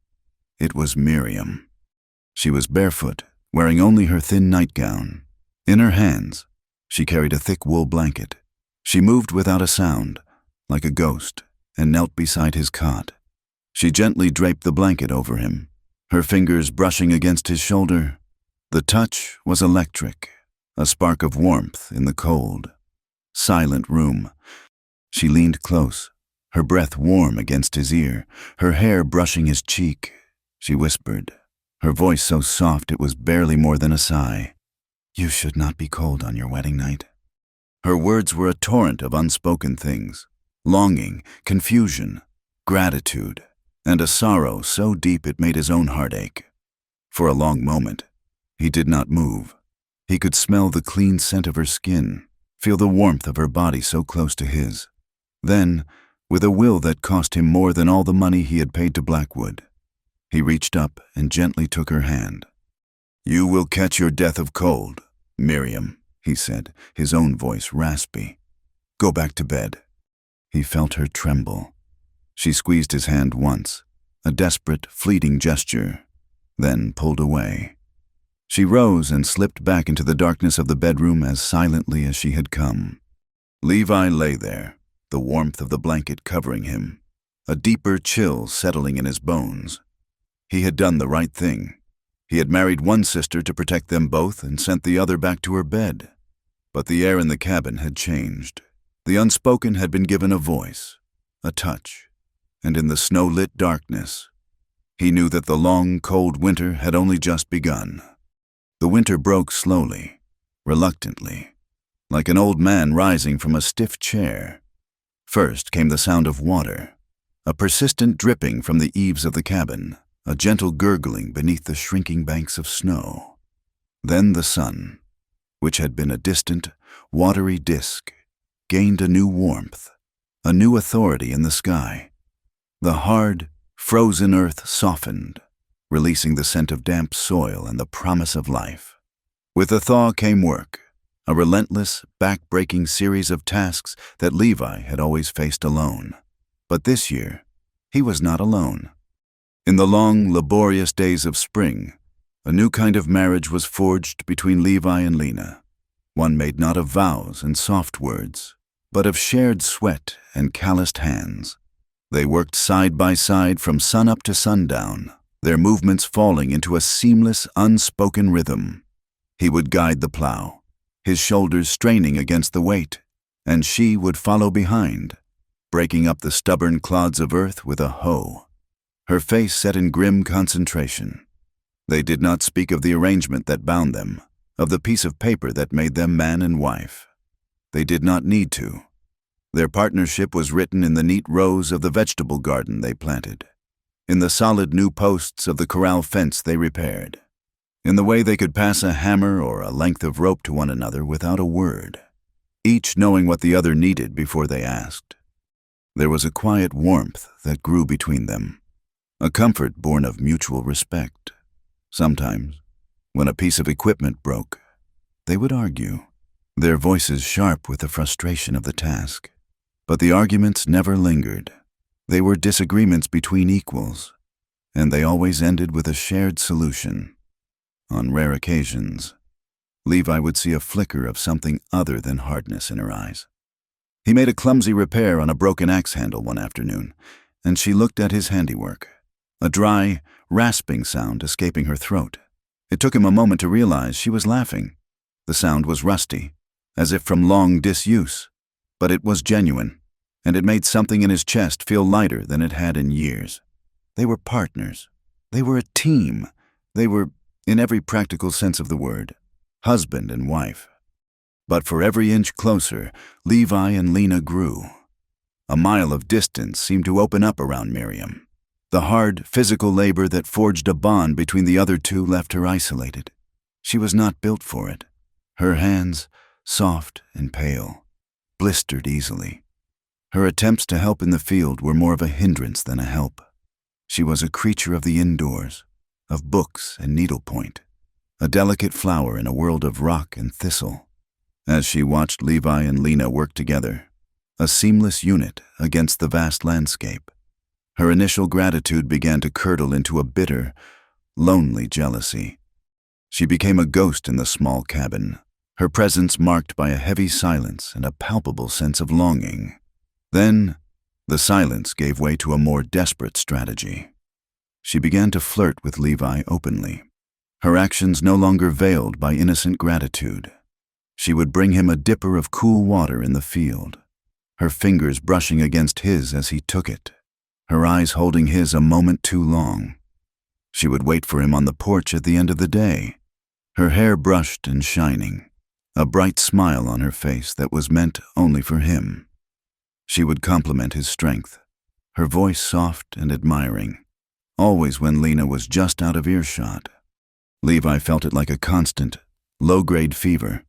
It was Miriam. She was barefoot, wearing only her thin nightgown. In her hands, she carried a thick wool blanket. She moved without a sound, like a ghost, and knelt beside his cot. She gently draped the blanket over him, her fingers brushing against his shoulder. The touch was electric, a spark of warmth in the cold, silent room. She leaned close, her breath warm against his ear, her hair brushing his cheek. She whispered, her voice so soft it was barely more than a sigh. "You should not be cold on your wedding night." Her words were a torrent of unspoken things, longing, confusion, gratitude, and a sorrow so deep it made his own heart ache. For a long moment, he did not move. He could smell the clean scent of her skin, feel the warmth of her body so close to his. Then, with a will that cost him more than all the money he had paid to Blackwood, he reached up and gently took her hand. "You will catch your death of cold, Miriam," he said, his own voice raspy. "Go back to bed." He felt her tremble. She squeezed his hand once, a desperate, fleeting gesture, then pulled away. She rose and slipped back into the darkness of the bedroom as silently as she had come. Levi lay there, the warmth of the blanket covering him, a deeper chill settling in his bones. He had done the right thing. He had married one sister to protect them both and sent the other back to her bed. But the air in the cabin had changed. The unspoken had been given a voice, a touch, and in the snow-lit darkness, he knew that the long, cold winter had only just begun. The winter broke slowly, reluctantly, like an old man rising from a stiff chair. First came the sound of water, a persistent dripping from the eaves of the cabin, a gentle gurgling beneath the shrinking banks of snow. Then the sun, which had been a distant, watery disk, gained a new warmth, a new authority in the sky. The hard, frozen earth softened, releasing the scent of damp soil and the promise of life. With the thaw came work, a relentless, back-breaking series of tasks that Levi had always faced alone. But this year, he was not alone. In the long, laborious days of spring, a new kind of marriage was forged between Levi and Lena, one made not of vows and soft words, but of shared sweat and calloused hands. They worked side by side from sunup to sundown, their movements falling into a seamless, unspoken rhythm. He would guide the plow, his shoulders straining against the weight, and she would follow behind, breaking up the stubborn clods of earth with a hoe, her face set in grim concentration. They did not speak of the arrangement that bound them, of the piece of paper that made them man and wife. They did not need to. Their partnership was written in the neat rows of the vegetable garden they planted, in the solid new posts of the corral fence they repaired, in the way they could pass a hammer or a length of rope to one another without a word, each knowing what the other needed before they asked. There was a quiet warmth that grew between them, a comfort born of mutual respect. Sometimes, when a piece of equipment broke, they would argue, their voices sharp with the frustration of the task. But the arguments never lingered. They were disagreements between equals, and they always ended with a shared solution. On rare occasions, Levi would see a flicker of something other than hardness in her eyes. He made a clumsy repair on a broken axe handle one afternoon, and she looked at his handiwork, a dry, rasping sound escaping her throat. It took him a moment to realize she was laughing. The sound was rusty, as if from long disuse, but it was genuine, and it made something in his chest feel lighter than it had in years. They were partners. They were a team. They were, in every practical sense of the word, husband and wife. But for every inch closer, Levi and Lena grew. A mile of distance seemed to open up around Miriam. The hard, physical labor that forged a bond between the other two left her isolated. She was not built for it. Her hands, soft and pale, blistered easily. Her attempts to help in the field were more of a hindrance than a help. She was a creature of the indoors, of books and needlepoint, a delicate flower in a world of rock and thistle. As she watched Levi and Lena work together, a seamless unit against the vast landscape, her initial gratitude began to curdle into a bitter, lonely jealousy. She became a ghost in the small cabin, her presence marked by a heavy silence and a palpable sense of longing. Then, the silence gave way to a more desperate strategy. She began to flirt with Levi openly, her actions no longer veiled by innocent gratitude. She would bring him a dipper of cool water in the field, her fingers brushing against his as he took it, her eyes holding his a moment too long. She would wait for him on the porch at the end of the day, her hair brushed and shining, a bright smile on her face that was meant only for him. She would compliment his strength, her voice soft and admiring, always when Lena was just out of earshot. Levi felt it like a constant, low-grade fever.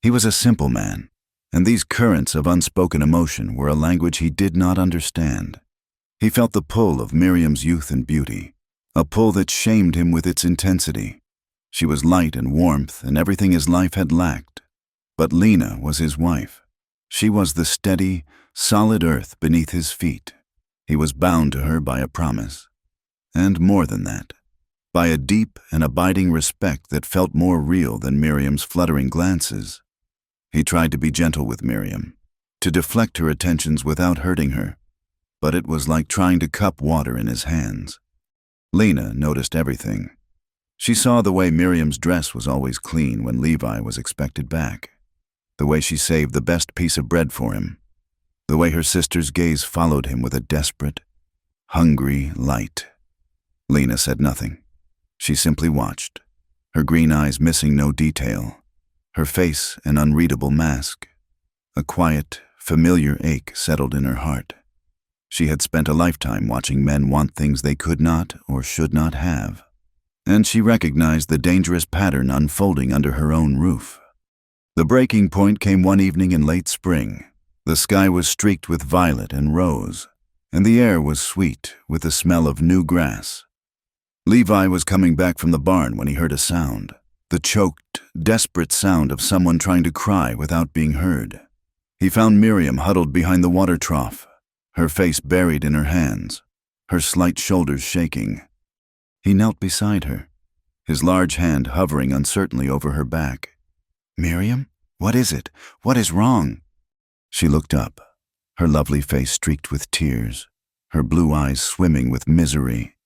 He was a simple man, and these currents of unspoken emotion were a language he did not understand. He felt the pull of Miriam's youth and beauty, a pull that shamed him with its intensity. She was light and warmth and everything his life had lacked. But Lena was his wife. She was the steady, solid earth beneath his feet. He was bound to her by a promise. And more than that, by a deep and abiding respect that felt more real than Miriam's fluttering glances. He tried to be gentle with Miriam, to deflect her attentions without hurting her, but it was like trying to cup water in his hands. Lena noticed everything. She saw the way Miriam's dress was always clean when Levi was expected back, the way she saved the best piece of bread for him, the way her sister's gaze followed him with a desperate, hungry light. Lena said nothing. She simply watched, her green eyes missing no detail, her face an unreadable mask. A quiet, familiar ache settled in her heart. She had spent a lifetime watching men want things they could not or should not have, and she recognized the dangerous pattern unfolding under her own roof. The breaking point came one evening in late spring. The sky was streaked with violet and rose, and the air was sweet with the smell of new grass. Levi was coming back from the barn when he heard a sound, the choked, desperate sound of someone trying to cry without being heard. He found Miriam huddled behind the water trough, her face buried in her hands, her slight shoulders shaking. He knelt beside her, his large hand hovering uncertainly over her back. "Miriam, what is it? What is wrong?" She looked up, her lovely face streaked with tears, her blue eyes swimming with misery.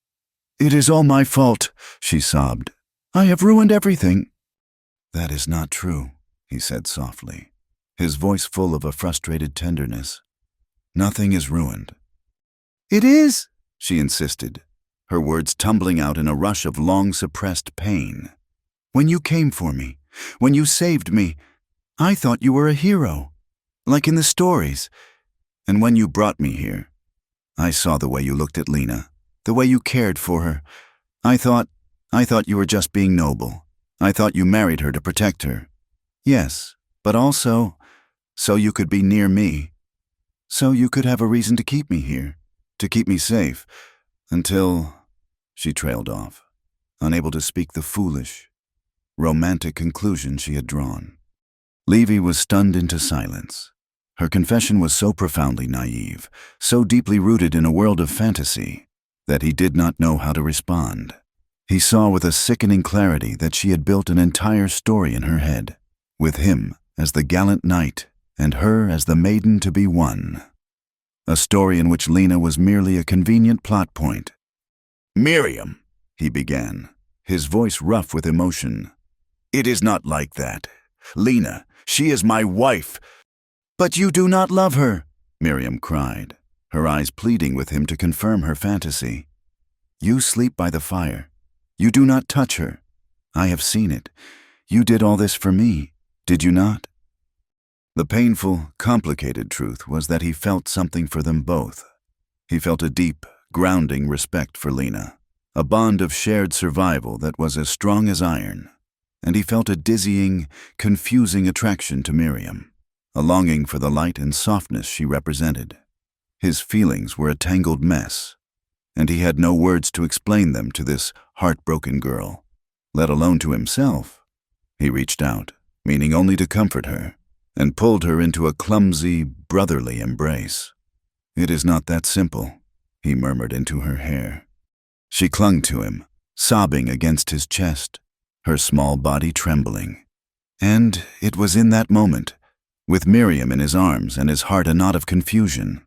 "It is all my fault," she sobbed. "I have ruined everything." "That is not true," he said softly, his voice full of a frustrated tenderness. "Nothing is ruined." "It is," she insisted, her words tumbling out in a rush of long-suppressed pain. "When you came for me, when you saved me, I thought you were a hero, like in the stories. And when you brought me here, I saw the way you looked at Lena, the way you cared for her. I thought you were just being noble. I thought you married her to protect her. Yes, but also so you could be near me. So you could have a reason to keep me here, to keep me safe, until—" She trailed off, unable to speak the foolish, romantic conclusion she had drawn. Levi was stunned into silence. Her confession was so profoundly naive, so deeply rooted in a world of fantasy, that he did not know how to respond. He saw with a sickening clarity that she had built an entire story in her head, with him as the gallant knight and her as the maiden to be won. A story in which Lena was merely a convenient plot point. "Miriam," he began, his voice rough with emotion. "It is not like that. Lena, she is my wife." "But you do not love her," Miriam cried, her eyes pleading with him to confirm her fantasy. "You sleep by the fire. You do not touch her. I have seen it. You did all this for me, did you not?" The painful, complicated truth was that he felt something for them both. He felt a deep, grounding respect for Lena, a bond of shared survival that was as strong as iron. And he felt a dizzying, confusing attraction to Miriam, a longing for the light and softness she represented. His feelings were a tangled mess, and he had no words to explain them to this heartbroken girl, let alone to himself. He reached out, meaning only to comfort her, and pulled her into a clumsy, brotherly embrace. "It is not that simple," he murmured into her hair. She clung to him, sobbing against his chest, her small body trembling. And it was in that moment, with Miriam in his arms and his heart a knot of confusion,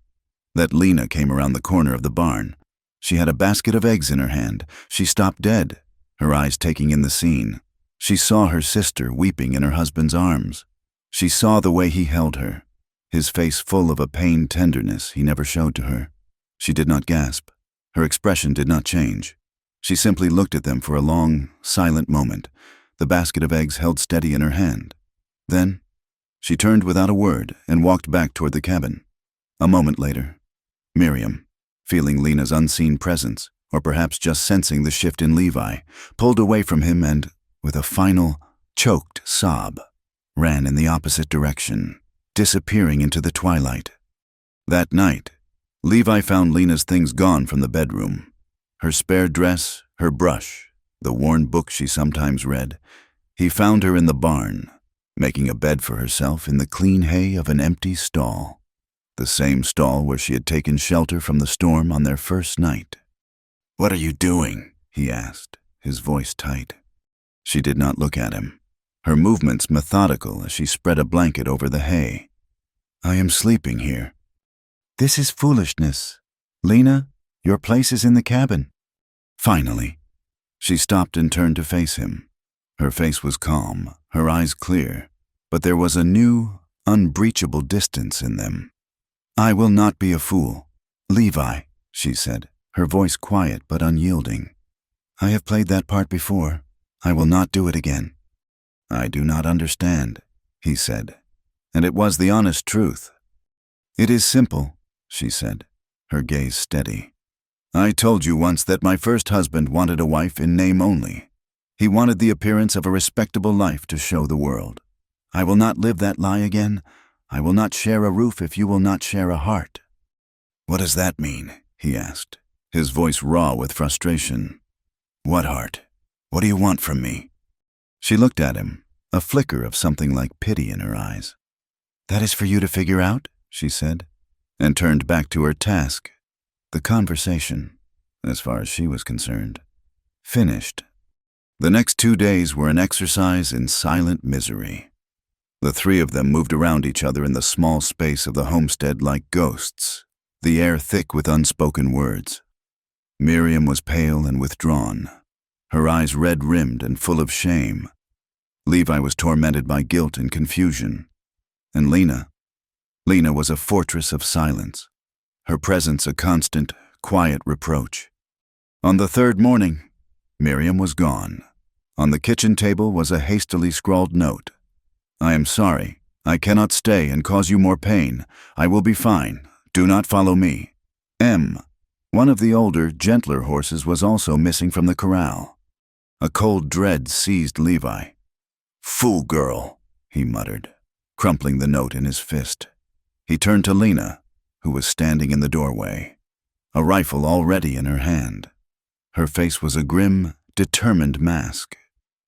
that Lena came around the corner of the barn. She had a basket of eggs in her hand. She stopped dead, her eyes taking in the scene. She saw her sister weeping in her husband's arms. She saw the way he held her, his face full of a pained tenderness he never showed to her. She did not gasp. Her expression did not change. She simply looked at them for a long, silent moment, the basket of eggs held steady in her hand. Then, she turned without a word and walked back toward the cabin. A moment later, Miriam, feeling Lena's unseen presence, or perhaps just sensing the shift in Levi, pulled away from him and, with a final, choked sob, ran in the opposite direction, disappearing into the twilight. That night, Levi found Lena's things gone from the bedroom. Her spare dress, her brush, the worn book she sometimes read. He found her in the barn, making a bed for herself in the clean hay of an empty stall. The same stall where she had taken shelter from the storm on their first night. "What are you doing?" he asked, his voice tight. She did not look at him, her movements methodical as she spread a blanket over the hay. "I am sleeping here." "This is foolishness. Lena, your place is in the cabin." Finally, she stopped and turned to face him. Her face was calm, her eyes clear, but there was a new, unbreachable distance in them. "I will not be a fool. Levi," she said, her voice quiet but unyielding. "I have played that part before. I will not do it again." "I do not understand," he said, and it was the honest truth. "It is simple," she said, her gaze steady. "I told you once that my first husband wanted a wife in name only. He wanted the appearance of a respectable life to show the world. I will not live that lie again. I will not share a roof if you will not share a heart." "What does that mean?" he asked, his voice raw with frustration. "What heart? What do you want from me?" She looked at him, a flicker of something like pity in her eyes. "That is for you to figure out," she said, and turned back to her task. The conversation, as far as she was concerned, finished. The next 2 days were an exercise in silent misery. The three of them moved around each other in the small space of the homestead like ghosts, the air thick with unspoken words. Miriam was pale and withdrawn, her eyes red-rimmed and full of shame. Levi was tormented by guilt and confusion. And Lena was a fortress of silence, her presence a constant, quiet reproach. On the third morning, Miriam was gone. On the kitchen table was a hastily scrawled note. "I am sorry. I cannot stay and cause you more pain. I will be fine. Do not follow me. M." One of the older, gentler horses was also missing from the corral. A cold dread seized Levi. "Fool girl," he muttered, crumpling the note in his fist. He turned to Lena, who was standing in the doorway, a rifle already in her hand. Her face was a grim, determined mask.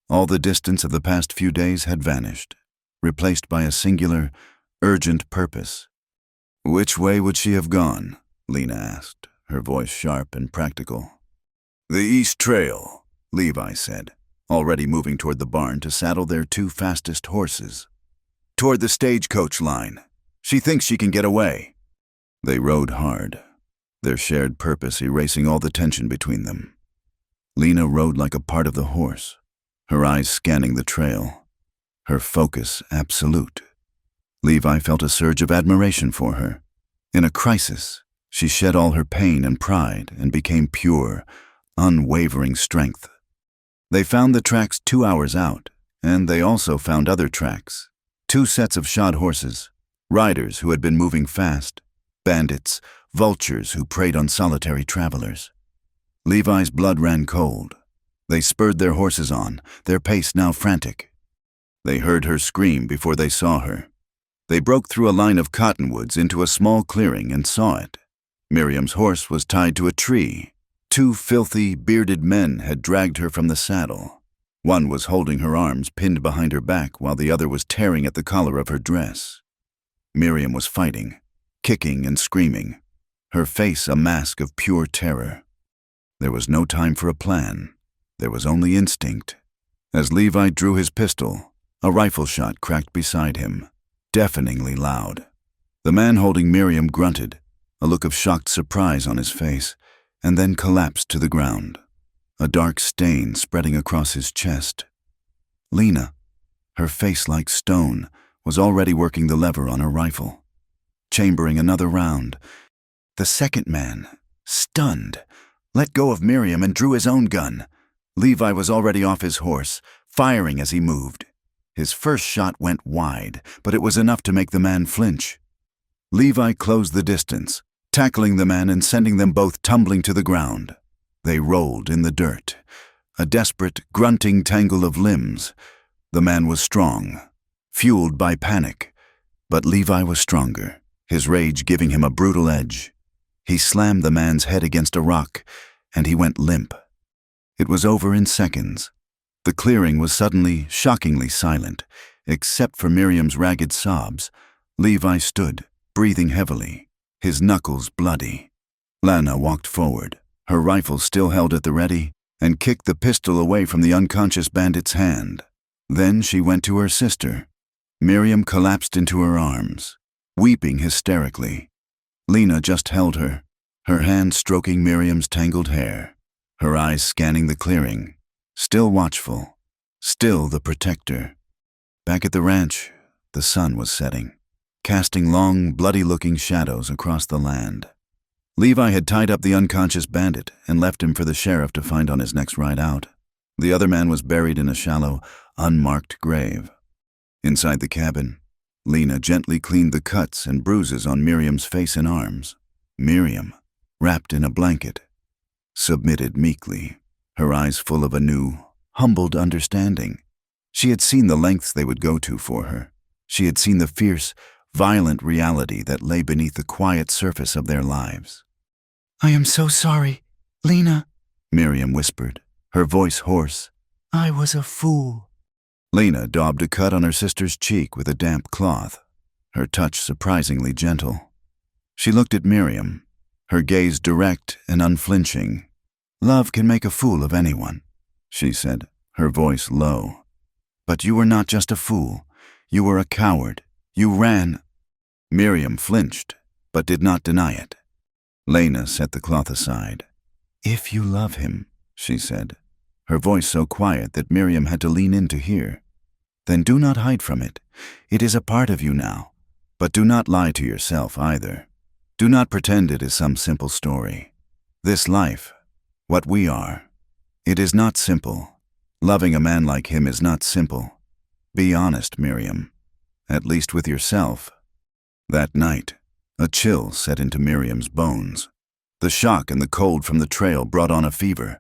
All the distance of the past few days had vanished, replaced by a singular, urgent purpose. "Which way would she have gone?" Lena asked, her voice sharp and practical. "The East Trail," Levi said, already moving toward the barn to saddle their 2 fastest horses. "Toward the stagecoach line. She thinks she can get away." They rode hard, their shared purpose erasing all the tension between them. Lena rode like a part of the horse, her eyes scanning the trail, her focus absolute. Levi felt a surge of admiration for her. In a crisis, she shed all her pain and pride and became pure, unwavering strength. They found the tracks 2 hours out, and they also found other tracks. 2 sets of shod horses, riders who had been moving fast, bandits, vultures who preyed on solitary travelers. Levi's blood ran cold. They spurred their horses on, their pace now frantic. They heard her scream before they saw her. They broke through a line of cottonwoods into a small clearing and saw it. Miriam's horse was tied to a tree. 2 filthy, bearded men had dragged her from the saddle. One was holding her arms pinned behind her back while the other was tearing at the collar of her dress. Miriam was fighting, kicking and screaming, her face a mask of pure terror. There was no time for a plan. There was only instinct. As Levi drew his pistol, a rifle shot cracked beside him, deafeningly loud. The man holding Miriam grunted, a look of shocked surprise on his face, and then collapsed to the ground, a dark stain spreading across his chest. Lena, her face like stone, was already working the lever on her rifle, chambering another round. The second man, stunned, let go of Miriam and drew his own gun. Levi was already off his horse, firing as he moved. His first shot went wide, but it was enough to make the man flinch. Levi closed the distance, tackling the man and sending them both tumbling to the ground. They rolled in the dirt, a desperate, grunting tangle of limbs. The man was strong, fueled by panic, but Levi was stronger, his rage giving him a brutal edge. He slammed the man's head against a rock, and he went limp. It was over in seconds. The clearing was suddenly shockingly silent, except for Miriam's ragged sobs. Levi stood, breathing heavily, his knuckles bloody. Lana walked forward, her rifle still held at the ready, and kicked the pistol away from the unconscious bandit's hand. Then she went to her sister. Miriam collapsed into her arms, weeping hysterically. Lena just held her, her hand stroking Miriam's tangled hair, her eyes scanning the clearing, still watchful, still the protector. Back at the ranch, the sun was setting, casting long, bloody-looking shadows across the land. Levi had tied up the unconscious bandit and left him for the sheriff to find on his next ride out. The other man was buried in a shallow, unmarked grave. Inside the cabin, Lena gently cleaned the cuts and bruises on Miriam's face and arms. Miriam, wrapped in a blanket, submitted meekly, her eyes full of a new, humbled understanding. She had seen the lengths they would go to for her. She had seen the fierce, violent reality that lay beneath the quiet surface of their lives. "I am so sorry, Lena," Miriam whispered, her voice hoarse. "I was a fool." Lena daubed a cut on her sister's cheek with a damp cloth, her touch surprisingly gentle. She looked at Miriam, her gaze direct and unflinching. "Love can make a fool of anyone," she said, her voice low. "But you were not just a fool. You were a coward. You ran." Miriam flinched, but did not deny it. Lena set the cloth aside. "If you love him," she said, her voice so quiet that Miriam had to lean in to hear, "then do not hide from it. It is a part of you now. But do not lie to yourself either. Do not pretend it is some simple story. This life, what we are, it is not simple. Loving a man like him is not simple. Be honest, Miriam, at least with yourself." That night, a chill set into Miriam's bones. The shock and the cold from the trail brought on a fever.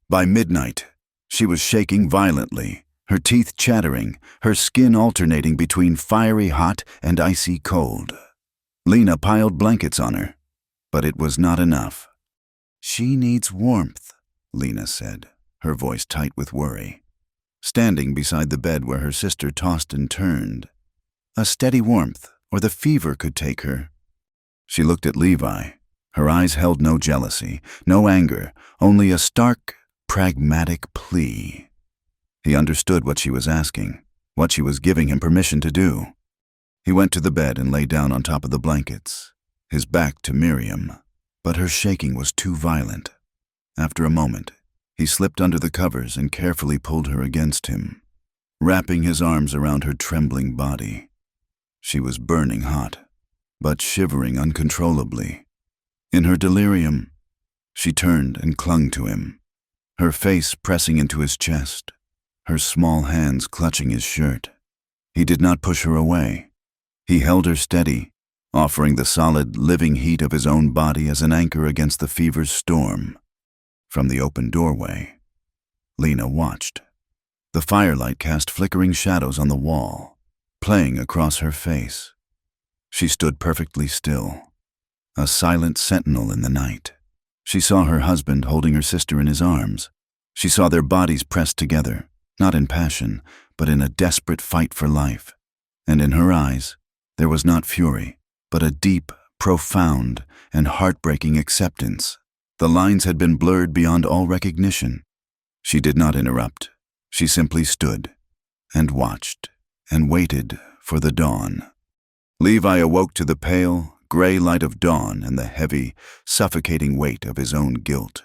By midnight, she was shaking violently, her teeth chattering, her skin alternating between fiery hot and icy cold. Lena piled blankets on her, but it was not enough. "She needs warmth," Lena said, her voice tight with worry, standing beside the bed where her sister tossed and turned. "A steady warmth, or the fever could take her." She looked at Levi. Her eyes held no jealousy, no anger, only a stark, pragmatic plea. He understood what she was asking, what she was giving him permission to do. He went to the bed and lay down on top of the blankets, his back to Miriam, but her shaking was too violent. After a moment, he slipped under the covers and carefully pulled her against him, wrapping his arms around her trembling body. She was burning hot, but shivering uncontrollably. In her delirium, she turned and clung to him, her face pressing into his chest, her small hands clutching his shirt. He did not push her away. He held her steady, offering the solid, living heat of his own body as an anchor against the fever's storm. From the open doorway, Lena watched. The firelight cast flickering shadows on the wall, playing across her face. She stood perfectly still, a silent sentinel in the night. She saw her husband holding her sister in his arms. She saw their bodies pressed together, not in passion, but in a desperate fight for life. And in her eyes, there was not fury, but a deep, profound, and heartbreaking acceptance. The lines had been blurred beyond all recognition. She did not interrupt. She simply stood and watched and waited for the dawn. Levi awoke to the pale, gray light of dawn and the heavy, suffocating weight of his own guilt.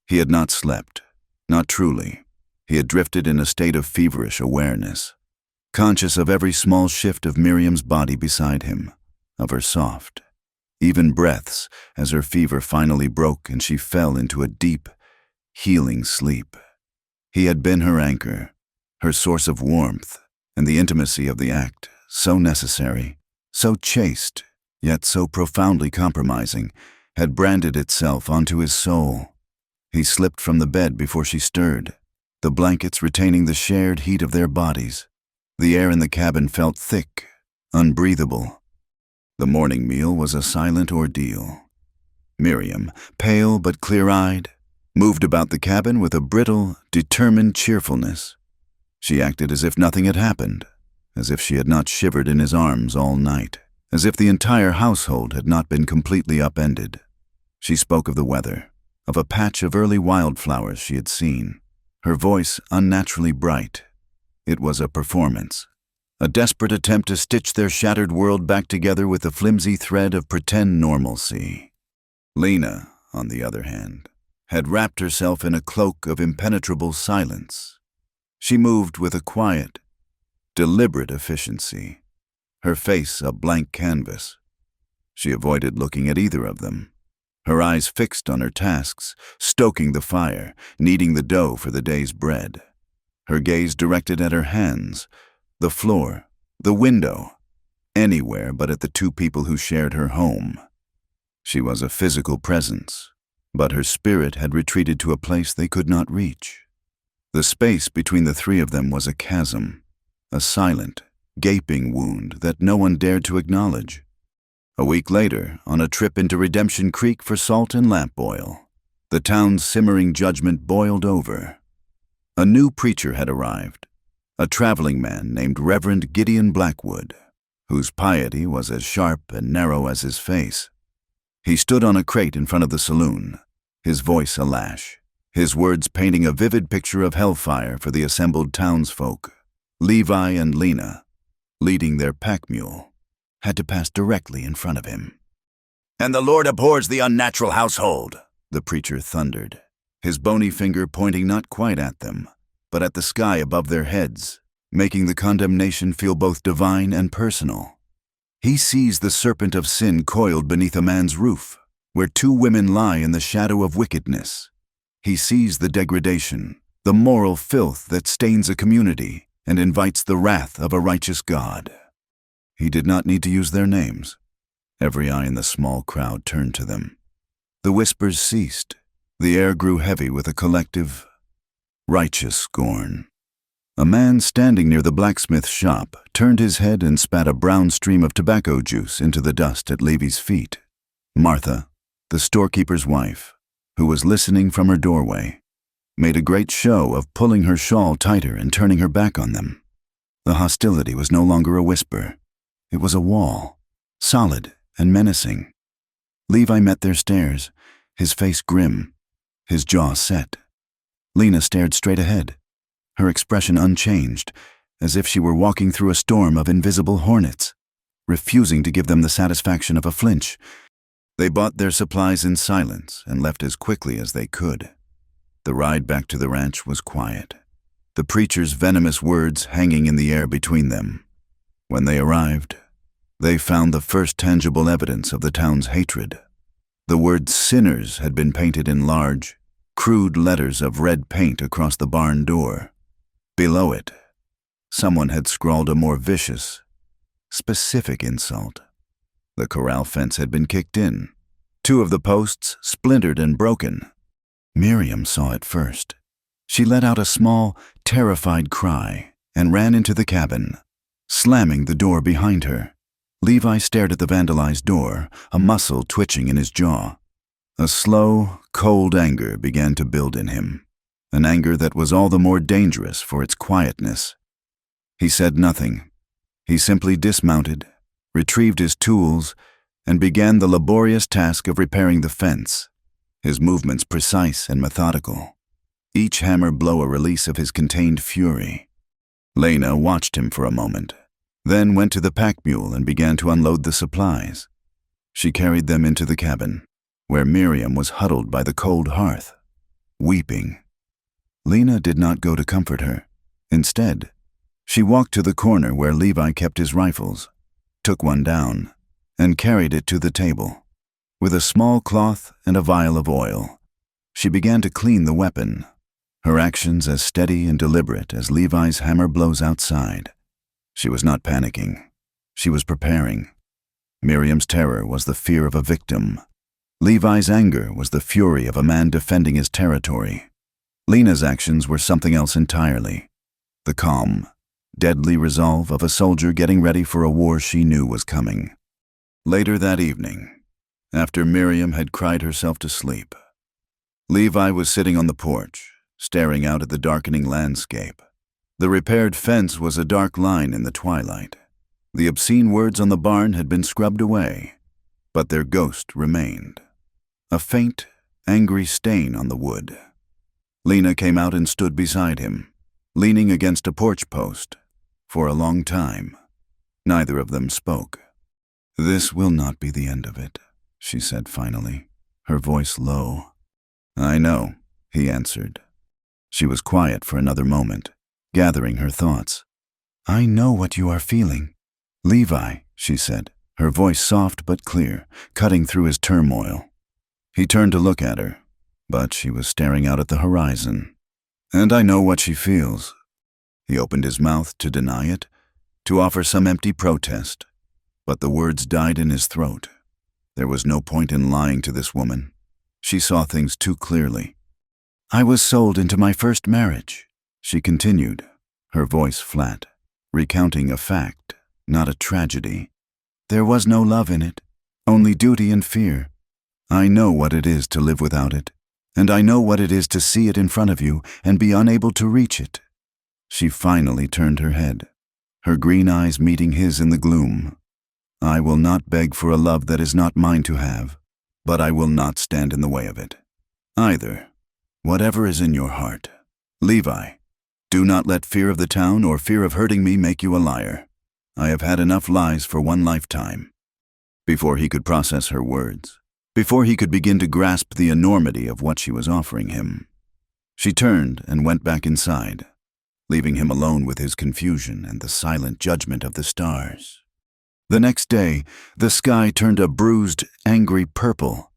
He had not slept, not truly. He had drifted in a state of feverish awareness, conscious of every small shift of Miriam's body beside him, of her soft, even breaths, as her fever finally broke and she fell into a deep, healing sleep. He had been her anchor, her source of warmth, and the intimacy of the act, so necessary, so chaste, yet so profoundly compromising, had branded itself onto his soul. He slipped from the bed before she stirred, the blankets retaining the shared heat of their bodies. The air in the cabin felt thick, unbreathable. The morning meal was a silent ordeal. Miriam, pale but clear-eyed, moved about the cabin with a brittle, determined cheerfulness. She acted as if nothing had happened, as if she had not shivered in his arms all night, as if the entire household had not been completely upended. She spoke of the weather, of a patch of early wildflowers she had seen, her voice unnaturally bright. It was a performance, a desperate attempt to stitch their shattered world back together with the flimsy thread of pretend normalcy. Lena, on the other hand, had wrapped herself in a cloak of impenetrable silence. She moved with a quiet, deliberate efficiency, her face a blank canvas. She avoided looking at either of them, her eyes fixed on her tasks, stoking the fire, kneading the dough for the day's bread. Her gaze directed at her hands, the floor, the window, anywhere but at the two people who shared her home. She was a physical presence, but her spirit had retreated to a place they could not reach. The space between the three of them was a chasm, a silent, gaping wound that no one dared to acknowledge. A week later, on a trip into Redemption Creek for salt and lamp oil, the town's simmering judgment boiled over. A new preacher had arrived, a traveling man named Reverend Gideon Blackwood, whose piety was as sharp and narrow as his face. He stood on a crate in front of the saloon, his voice a lash, his words painting a vivid picture of hellfire for the assembled townsfolk. Levi and Lena, leading their pack mule, had to pass directly in front of him. "And the Lord abhors the unnatural household," the preacher thundered, his bony finger pointing not quite at them, but at the sky above their heads, making the condemnation feel both divine and personal. "He sees the serpent of sin coiled beneath a man's roof, where two women lie in the shadow of wickedness. He sees the degradation, the moral filth that stains a community and invites the wrath of a righteous God." He did not need to use their names. Every eye in the small crowd turned to them. The whispers ceased. The air grew heavy with a collective, righteous scorn. A man standing near the blacksmith shop turned his head and spat a brown stream of tobacco juice into the dust at Levy's feet. Martha, the storekeeper's wife, who was listening from her doorway, made a great show of pulling her shawl tighter and turning her back on them. The hostility was no longer a whisper. It was a wall, solid and menacing. Levi met their stares, his face grim, his jaw set. Lena stared straight ahead, her expression unchanged, as if she were walking through a storm of invisible hornets, refusing to give them the satisfaction of a flinch. They bought their supplies in silence and left as quickly as they could. The ride back to the ranch was quiet, the preacher's venomous words hanging in the air between them. When they arrived, they found the first tangible evidence of the town's hatred. The word sinners had been painted in large, crude letters of red paint across the barn door. Below it, someone had scrawled a more vicious, specific insult. The corral fence had been kicked in, two of the posts splintered and broken. Miriam saw it first. She let out a small, terrified cry and ran into the cabin, slamming the door behind her. Levi stared at the vandalized door, a muscle twitching in his jaw. A slow, cold anger began to build in him, an anger that was all the more dangerous for its quietness. He said nothing. He simply dismounted, retrieved his tools, and began the laborious task of repairing the fence, his movements precise and methodical, each hammer blow a release of his contained fury. Lena watched him for a moment, then went to the pack mule and began to unload the supplies. She carried them into the cabin, where Miriam was huddled by the cold hearth, weeping. Lena did not go to comfort her. Instead, she walked to the corner where Levi kept his rifles, took one down, and carried it to the table. With a small cloth and a vial of oil, she began to clean the weapon, her actions as steady and deliberate as Levi's hammer blows outside. She was not panicking. She was preparing. Miriam's terror was the fear of a victim. Levi's anger was the fury of a man defending his territory. Lena's actions were something else entirely. The calm, deadly resolve of a soldier getting ready for a war she knew was coming. Later that evening, after Miriam had cried herself to sleep, Levi was sitting on the porch, staring out at the darkening landscape. The repaired fence was a dark line in the twilight. The obscene words on the barn had been scrubbed away, but their ghost remained. A faint, angry stain on the wood. Lena came out and stood beside him, leaning against a porch post. For a long time, neither of them spoke. "This will not be the end of it," she said finally, her voice low. "I know," he answered. She was quiet for another moment, gathering her thoughts. "I know what you are feeling. Levi," she said, her voice soft but clear, cutting through his turmoil. He turned to look at her, but she was staring out at the horizon. "And I know what she feels." He opened his mouth to deny it, to offer some empty protest, but the words died in his throat. There was no point in lying to this woman. She saw things too clearly. "I was sold into my first marriage," she continued, her voice flat, recounting a fact, not a tragedy. "There was no love in it, only duty and fear. I know what it is to live without it, and I know what it is to see it in front of you and be unable to reach it." She finally turned her head, her green eyes meeting his in the gloom. "I will not beg for a love that is not mine to have, but I will not stand in the way of it. Either, whatever is in your heart. Levi, do not let fear of the town or fear of hurting me make you a liar. I have had enough lies for one lifetime." Before he could process her words, before he could begin to grasp the enormity of what she was offering him, she turned and went back inside, leaving him alone with his confusion and the silent judgment of the stars. The next day, the sky turned a bruised, angry purple.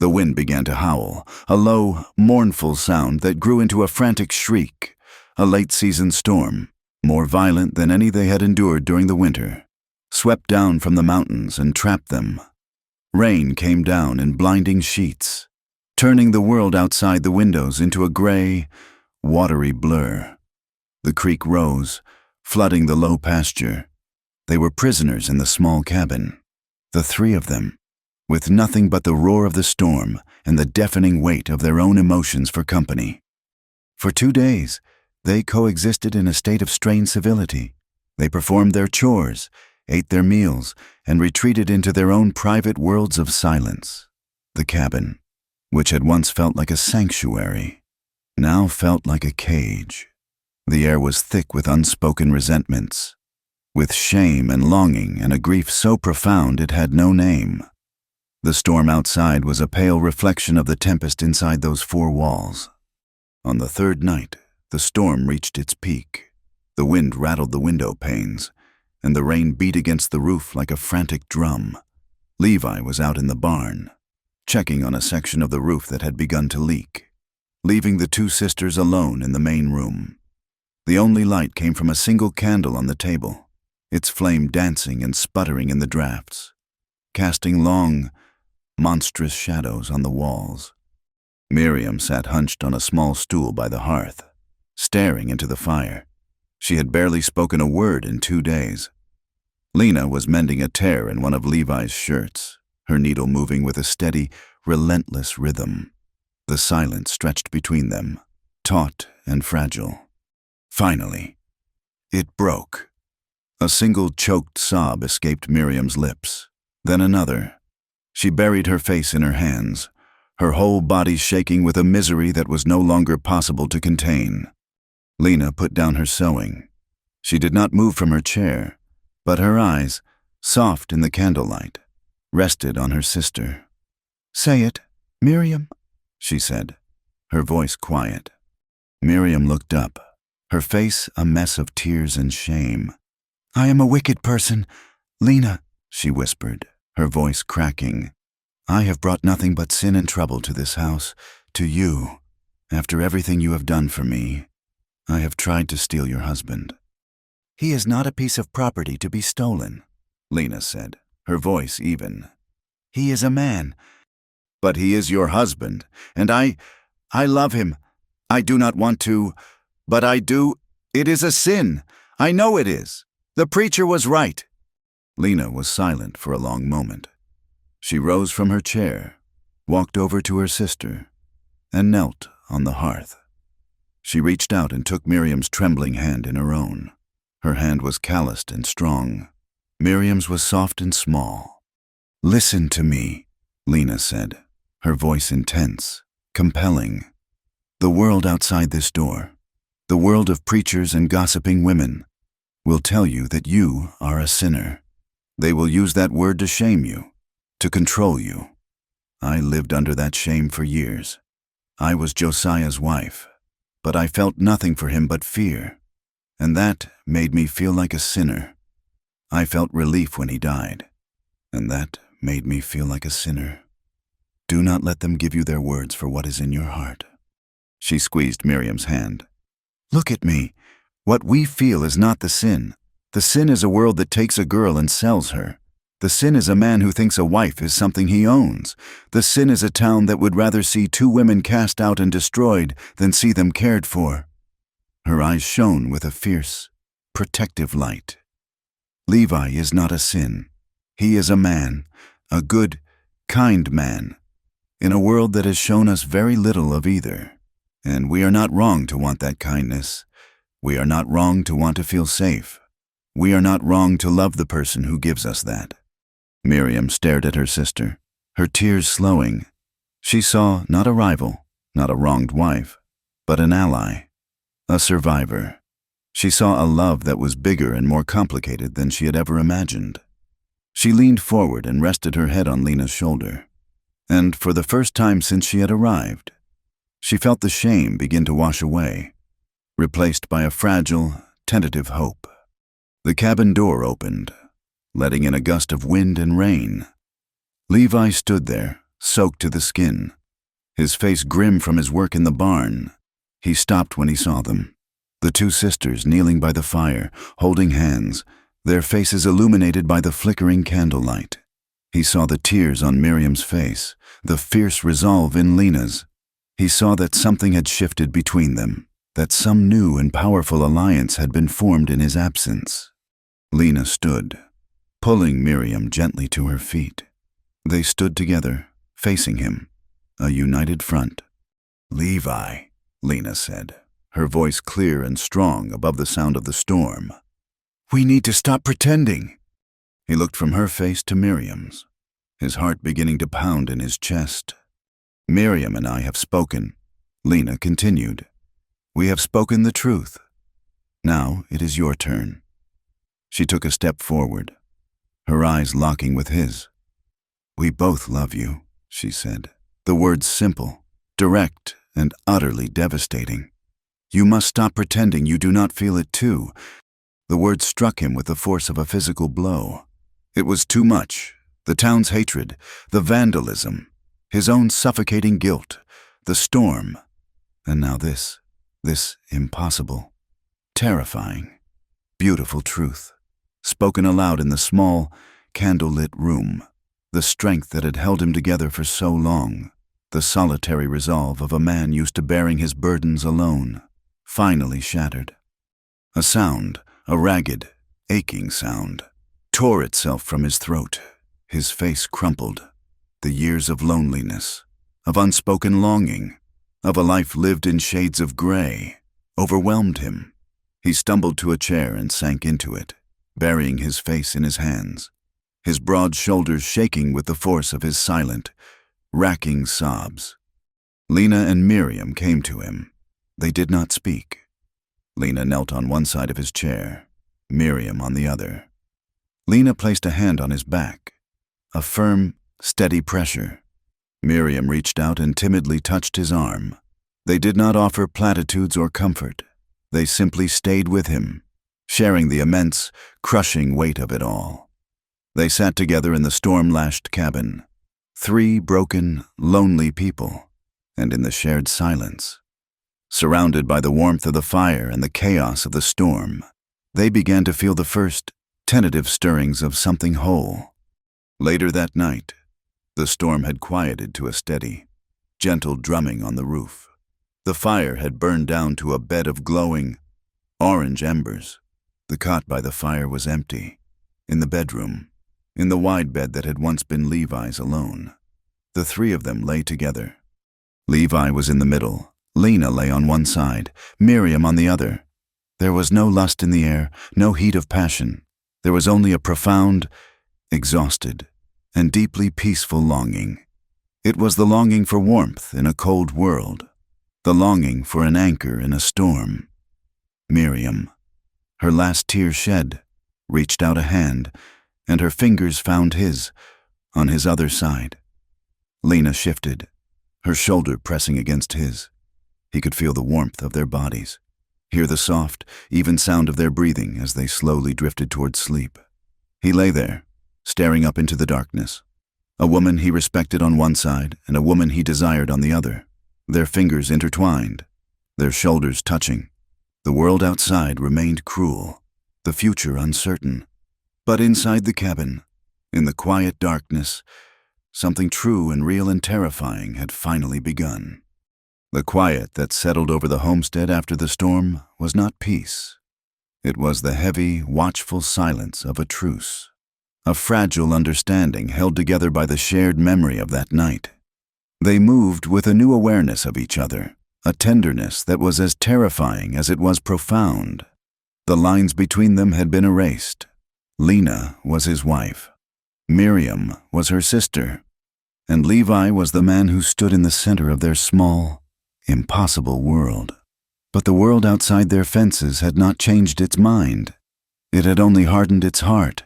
The wind began to howl, a low, mournful sound that grew into a frantic shriek, a late-season storm, more violent than any they had endured during the winter, swept down from the mountains and trapped them. Rain came down in blinding sheets, turning the world outside the windows into a gray, watery blur. The creek rose, flooding the low pasture. They were prisoners in the small cabin, the three of them, with nothing but the roar of the storm and the deafening weight of their own emotions for company. For 2 days, they coexisted in a state of strained civility. They performed their chores, ate their meals, and retreated into their own private worlds of silence. The cabin, which had once felt like a sanctuary, now felt like a cage. The air was thick with unspoken resentments, with shame and longing and a grief so profound it had no name. The storm outside was a pale reflection of the tempest inside those 4 walls. On the 3rd night, the storm reached its peak. The wind rattled the window panes, and the rain beat against the roof like a frantic drum. Levi was out in the barn, checking on a section of the roof that had begun to leak, leaving the 2 sisters alone in the main room. The only light came from a single candle on the table, its flame dancing and sputtering in the drafts, casting long, monstrous shadows on the walls. Miriam sat hunched on a small stool by the hearth, staring into the fire. She had barely spoken a word in 2 days. Lena was mending a tear in one of Levi's shirts, her needle moving with a steady, relentless rhythm. The silence stretched between them, taut and fragile. Finally, it broke. A single choked sob escaped Miriam's lips, then another. She buried her face in her hands, her whole body shaking with a misery that was no longer possible to contain. Lena put down her sewing. She did not move from her chair, but her eyes, soft in the candlelight, rested on her sister. "Say it, Miriam," she said, her voice quiet. Miriam looked up, her face a mess of tears and shame. "I am a wicked person, Lena," she whispered, her voice cracking. I have brought nothing but sin and trouble to this house, to you. After everything you have done for me, I have tried to steal your husband." "He is not a piece of property to be stolen," Lena said, her voice even. "He is a man." "But he is your husband, and I love him. I do not want to, but I do. It is a sin. I know it is. The preacher was right." Lena was silent for a long moment. She rose from her chair, walked over to her sister, and knelt on the hearth. She reached out and took Miriam's trembling hand in her own. Her hand was calloused and strong. Miriam's was soft and small. "Listen to me," Lena said, her voice intense, compelling. "The world outside this door, the world of preachers and gossiping women, will tell you that you are a sinner. They will use that word to shame you, to control you. I lived under that shame for years. I was Josiah's wife, but I felt nothing for him but fear, and that made me feel like a sinner. I felt relief when he died, and that made me feel like a sinner. Do not let them give you their words for what is in your heart." She squeezed Miriam's hand. "Look at me. What we feel is not the sin. The sin is a world that takes a girl and sells her. The sin is a man who thinks a wife is something he owns. The sin is a town that would rather see 2 women cast out and destroyed than see them cared for." Her eyes shone with a fierce, protective light. "Levi is not a sin. He is a man, a good, kind man, in a world that has shown us very little of either. And we are not wrong to want that kindness. We are not wrong to want to feel safe. We are not wrong to love the person who gives us that." Miriam stared at her sister, her tears slowing. She saw not a rival, not a wronged wife, but an ally, a survivor. She saw a love that was bigger and more complicated than she had ever imagined. She leaned forward and rested her head on Lena's shoulder. And for the first time since she had arrived, she felt the shame begin to wash away, replaced by a fragile, tentative hope. The cabin door opened, letting in a gust of wind and rain. Levi stood there, soaked to the skin, his face grim from his work in the barn. He stopped when he saw them. The 2 sisters kneeling by the fire, holding hands, their faces illuminated by the flickering candlelight. He saw the tears on Miriam's face, the fierce resolve in Lena's. He saw that something had shifted between them, that some new and powerful alliance had been formed in his absence. Lena stood, pulling Miriam gently to her feet. They stood together, facing him, a united front. "Levi," Lena said, her voice clear and strong above the sound of the storm. "We need to stop pretending." He looked from her face to Miriam's, his heart beginning to pound in his chest. "Miriam and I have spoken," Lena continued. "We have spoken the truth. Now it is your turn." She took a step forward, her eyes locking with his. "We both love you," she said, the words simple, direct, and utterly devastating. "You must stop pretending you do not feel it too." The words struck him with the force of a physical blow. It was too much. The town's hatred, the vandalism, his own suffocating guilt, the storm, and now this impossible, terrifying, beautiful truth, spoken aloud in the small, candle-lit room, the strength that had held him together for so long, the solitary resolve of a man used to bearing his burdens alone, finally shattered. A sound, a ragged, aching sound, tore itself from his throat. His face crumpled. The years of loneliness, of unspoken longing, of a life lived in shades of gray, overwhelmed him. He stumbled to a chair and sank into it, burying his face in his hands, his broad shoulders shaking with the force of his silent, racking sobs. Lena and Miriam came to him. They did not speak. Lena knelt on one side of his chair, Miriam on the other. Lena placed a hand on his back, a firm, steady pressure. Miriam reached out and timidly touched his arm. They did not offer platitudes or comfort. They simply stayed with him, sharing the immense, crushing weight of it all. They sat together in the storm-lashed cabin, 3 broken, lonely people, and in the shared silence, surrounded by the warmth of the fire and the chaos of the storm, they began to feel the first tentative stirrings of something whole. Later that night, the storm had quieted to a steady, gentle drumming on the roof. The fire had burned down to a bed of glowing, orange embers. The cot by the fire was empty. In the bedroom, in the wide bed that had once been Levi's alone, the 3 of them lay together. Levi was in the middle. Lena lay on one side, Miriam on the other. There was no lust in the air, no heat of passion. There was only a profound, exhausted, and deeply peaceful longing. It was the longing for warmth in a cold world, the longing for an anchor in a storm. Miriam, her last tear shed, reached out a hand, and her fingers found his, on his other side. Lena shifted, her shoulder pressing against his. He could feel the warmth of their bodies, hear the soft, even sound of their breathing as they slowly drifted towards sleep. He lay there, staring up into the darkness. A woman he respected on one side and a woman he desired on the other, their fingers intertwined, their shoulders touching. The world outside remained cruel, the future uncertain. But inside the cabin, in the quiet darkness, something true and real and terrifying had finally begun. The quiet that settled over the homestead after the storm was not peace. It was the heavy, watchful silence of a truce, a fragile understanding held together by the shared memory of that night. They moved with a new awareness of each other, a tenderness that was as terrifying as it was profound. The lines between them had been erased. Lena was his wife. Miriam was her sister. And Levi was the man who stood in the center of their small, impossible world. But the world outside their fences had not changed its mind. It had only hardened its heart.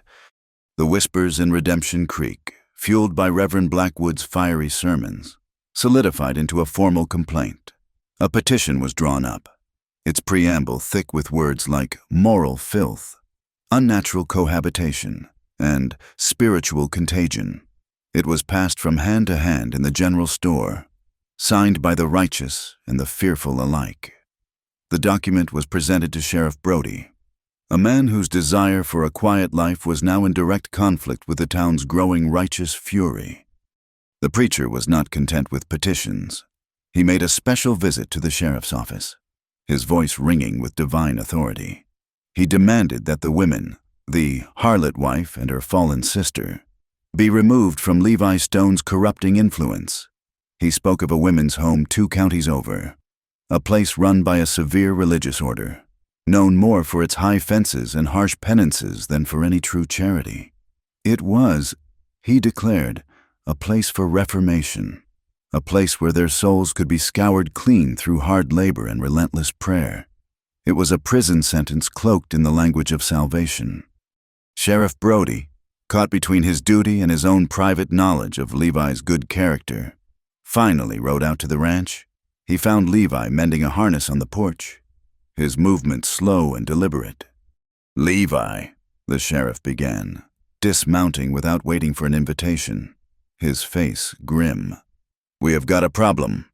The whispers in Redemption Creek, fueled by Reverend Blackwood's fiery sermons, solidified into a formal complaint. A petition was drawn up, its preamble thick with words like moral filth, unnatural cohabitation, and spiritual contagion. It was passed from hand to hand in the general store, signed by the righteous and the fearful alike. The document was presented to Sheriff Brody, a man whose desire for a quiet life was now in direct conflict with the town's growing righteous fury. The preacher was not content with petitions. He made a special visit to the sheriff's office, his voice ringing with divine authority. He demanded that the women, the harlot wife and her fallen sister, be removed from Levi Stone's corrupting influence. He spoke of a women's home 2 counties over, a place run by a severe religious order, known more for its high fences and harsh penances than for any true charity. It was, he declared, a place for reformation, a place where their souls could be scoured clean through hard labor and relentless prayer. It was a prison sentence cloaked in the language of salvation. Sheriff Brody, caught between his duty and his own private knowledge of Levi's good character, finally rode out to the ranch. He found Levi mending a harness on the porch, his movements slow and deliberate. "Levi," the sheriff began, dismounting without waiting for an invitation, his face grim. "We have got a problem."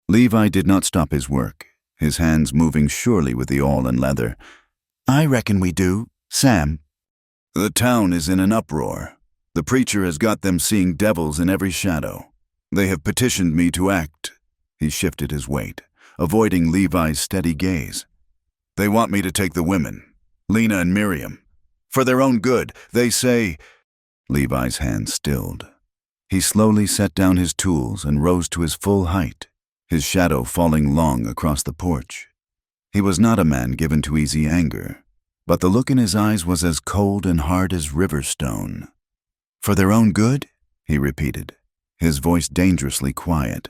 Levi did not stop his work, his hands moving surely with the awl and leather. "I reckon we do, Sam." "The town is in an uproar. The preacher has got them seeing devils in every shadow. They have petitioned me to act." He shifted his weight, avoiding Levi's steady gaze. "They want me to take the women, Lena and Miriam. For their own good, they say—" Levi's hand stilled. He slowly set down his tools and rose to his full height, his shadow falling long across the porch. He was not a man given to easy anger, but the look in his eyes was as cold and hard as river stone. "For their own good?" he repeated, his voice dangerously quiet.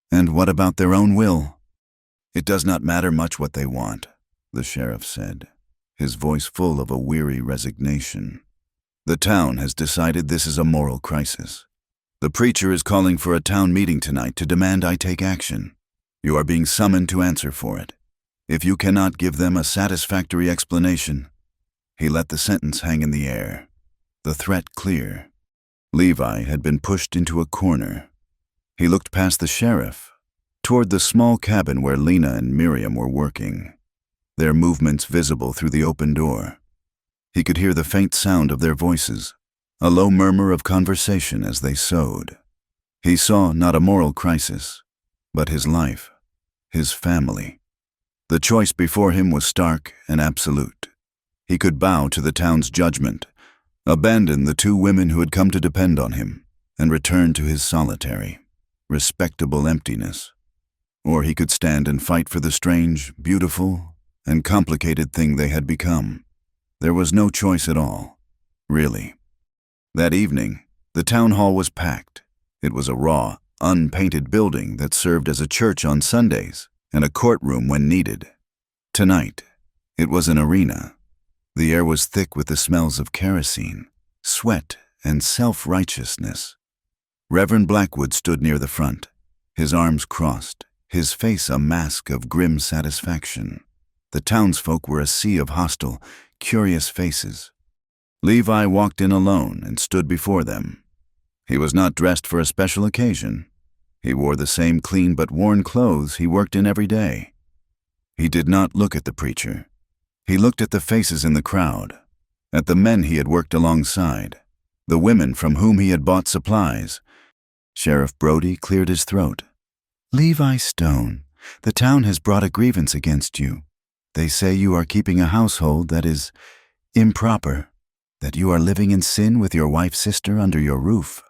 "And what about their own will?" "It does not matter much what they want," the sheriff said, his voice full of a weary resignation. "The town has decided this is a moral crisis. The preacher is calling for a town meeting tonight to demand I take action. You are being summoned to answer for it. If you cannot give them a satisfactory explanation—" He let the sentence hang in the air, the threat clear. Levi had been pushed into a corner. He looked past the sheriff, toward the small cabin where Lena and Miriam were working, their movements visible through the open door. He could hear the faint sound of their voices, a low murmur of conversation as they sewed. He saw not a moral crisis, but his life, his family. The choice before him was stark and absolute. He could bow to the town's judgment, abandon the two women who had come to depend on him, and return to his solitary, respectable emptiness. Or he could stand and fight for the strange, beautiful, and complicated thing they had become. There was no choice at all, really. That evening, the town hall was packed. It was a raw, unpainted building that served as a church on Sundays and a courtroom when needed. Tonight, it was an arena. The air was thick with the smells of kerosene, sweat, and self-righteousness. Reverend Blackwood stood near the front, his arms crossed, his face a mask of grim satisfaction. The townsfolk were a sea of hostile, curious faces. Levi walked in alone and stood before them. He was not dressed for a special occasion. He wore the same clean but worn clothes he worked in every day. He did not look at the preacher. He looked at the faces in the crowd, at the men he had worked alongside, the women from whom he had bought supplies. Sheriff Brody cleared his throat. Levi Stone, the town has brought a grievance against you. They say you are keeping a household that is improper, that you are living in sin with your wife's sister under your roof.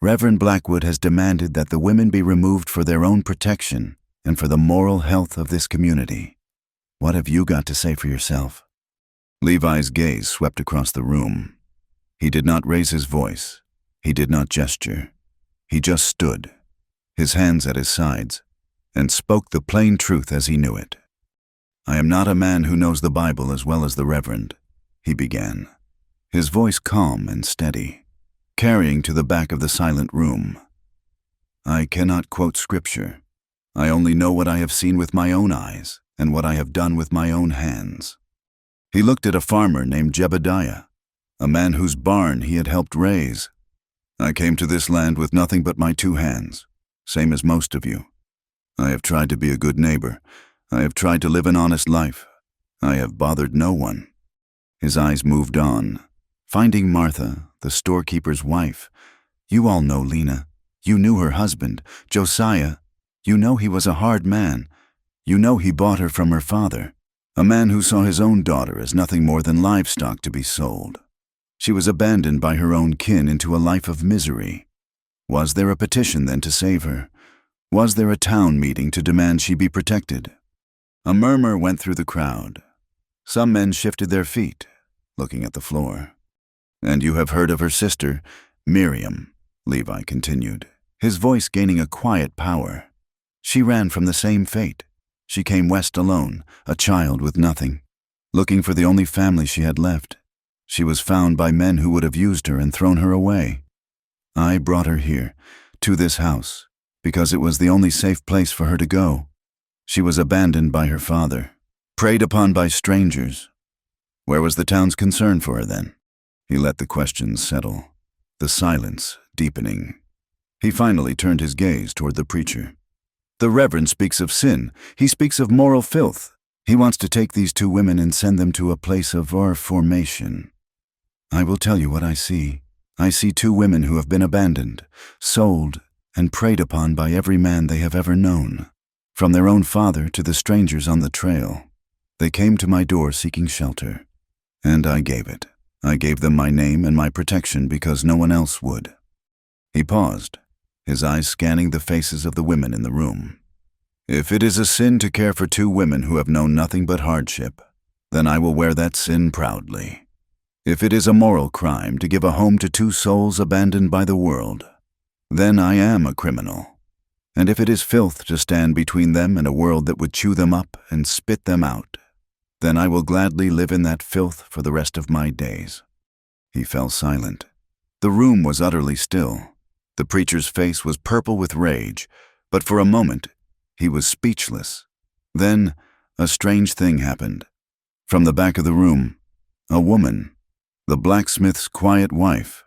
Reverend Blackwood has demanded that the women be removed for their own protection and for the moral health of this community. What have you got to say for yourself? Levi's gaze swept across the room. He did not raise his voice. He did not gesture. He just stood, his hands at his sides, and spoke the plain truth as he knew it. "I am not a man who knows the Bible as well as the Reverend," he began, his voice calm and steady, carrying to the back of the silent room. "I cannot quote scripture. I only know what I have seen with my own eyes and what I have done with my own hands." He looked at a farmer named Jebediah, a man whose barn he had helped raise. "I came to this land with nothing but my two hands, same as most of you. I have tried to be a good neighbor. I have tried to live an honest life. I have bothered no one." His eyes moved on, finding Martha, the storekeeper's wife. "You all know Lena. You knew her husband, Josiah. You know he was a hard man. You know he bought her from her father, a man who saw his own daughter as nothing more than livestock to be sold. She was abandoned by her own kin into a life of misery. Was there a petition then to save her? Was there a town meeting to demand she be protected?" A murmur went through the crowd. Some men shifted their feet, looking at the floor. "And you have heard of her sister, Miriam," Levi continued, his voice gaining a quiet power. "She ran from the same fate. She came west alone, a child with nothing, looking for the only family she had left. She was found by men who would have used her and thrown her away. I brought her here, to this house, because it was the only safe place for her to go. She was abandoned by her father, preyed upon by strangers. Where was the town's concern for her then?" He let the questions settle, the silence deepening. He finally turned his gaze toward the preacher. "The Reverend speaks of sin. He speaks of moral filth. He wants to take these two women and send them to a place of our formation. I will tell you what I see. I see two women who have been abandoned, sold, and preyed upon by every man they have ever known, from their own father to the strangers on the trail. They came to my door seeking shelter, and I gave it. I gave them my name and my protection because no one else would." He paused, his eyes scanning the faces of the women in the room. "If it is a sin to care for two women who have known nothing but hardship, then I will wear that sin proudly. If it is a moral crime to give a home to two souls abandoned by the world, then I am a criminal. And if it is filth to stand between them and a world that would chew them up and spit them out, then I will gladly live in that filth for the rest of my days." He fell silent. The room was utterly still. The preacher's face was purple with rage, but for a moment he was speechless. Then a strange thing happened. From the back of the room, a woman, the blacksmith's quiet wife,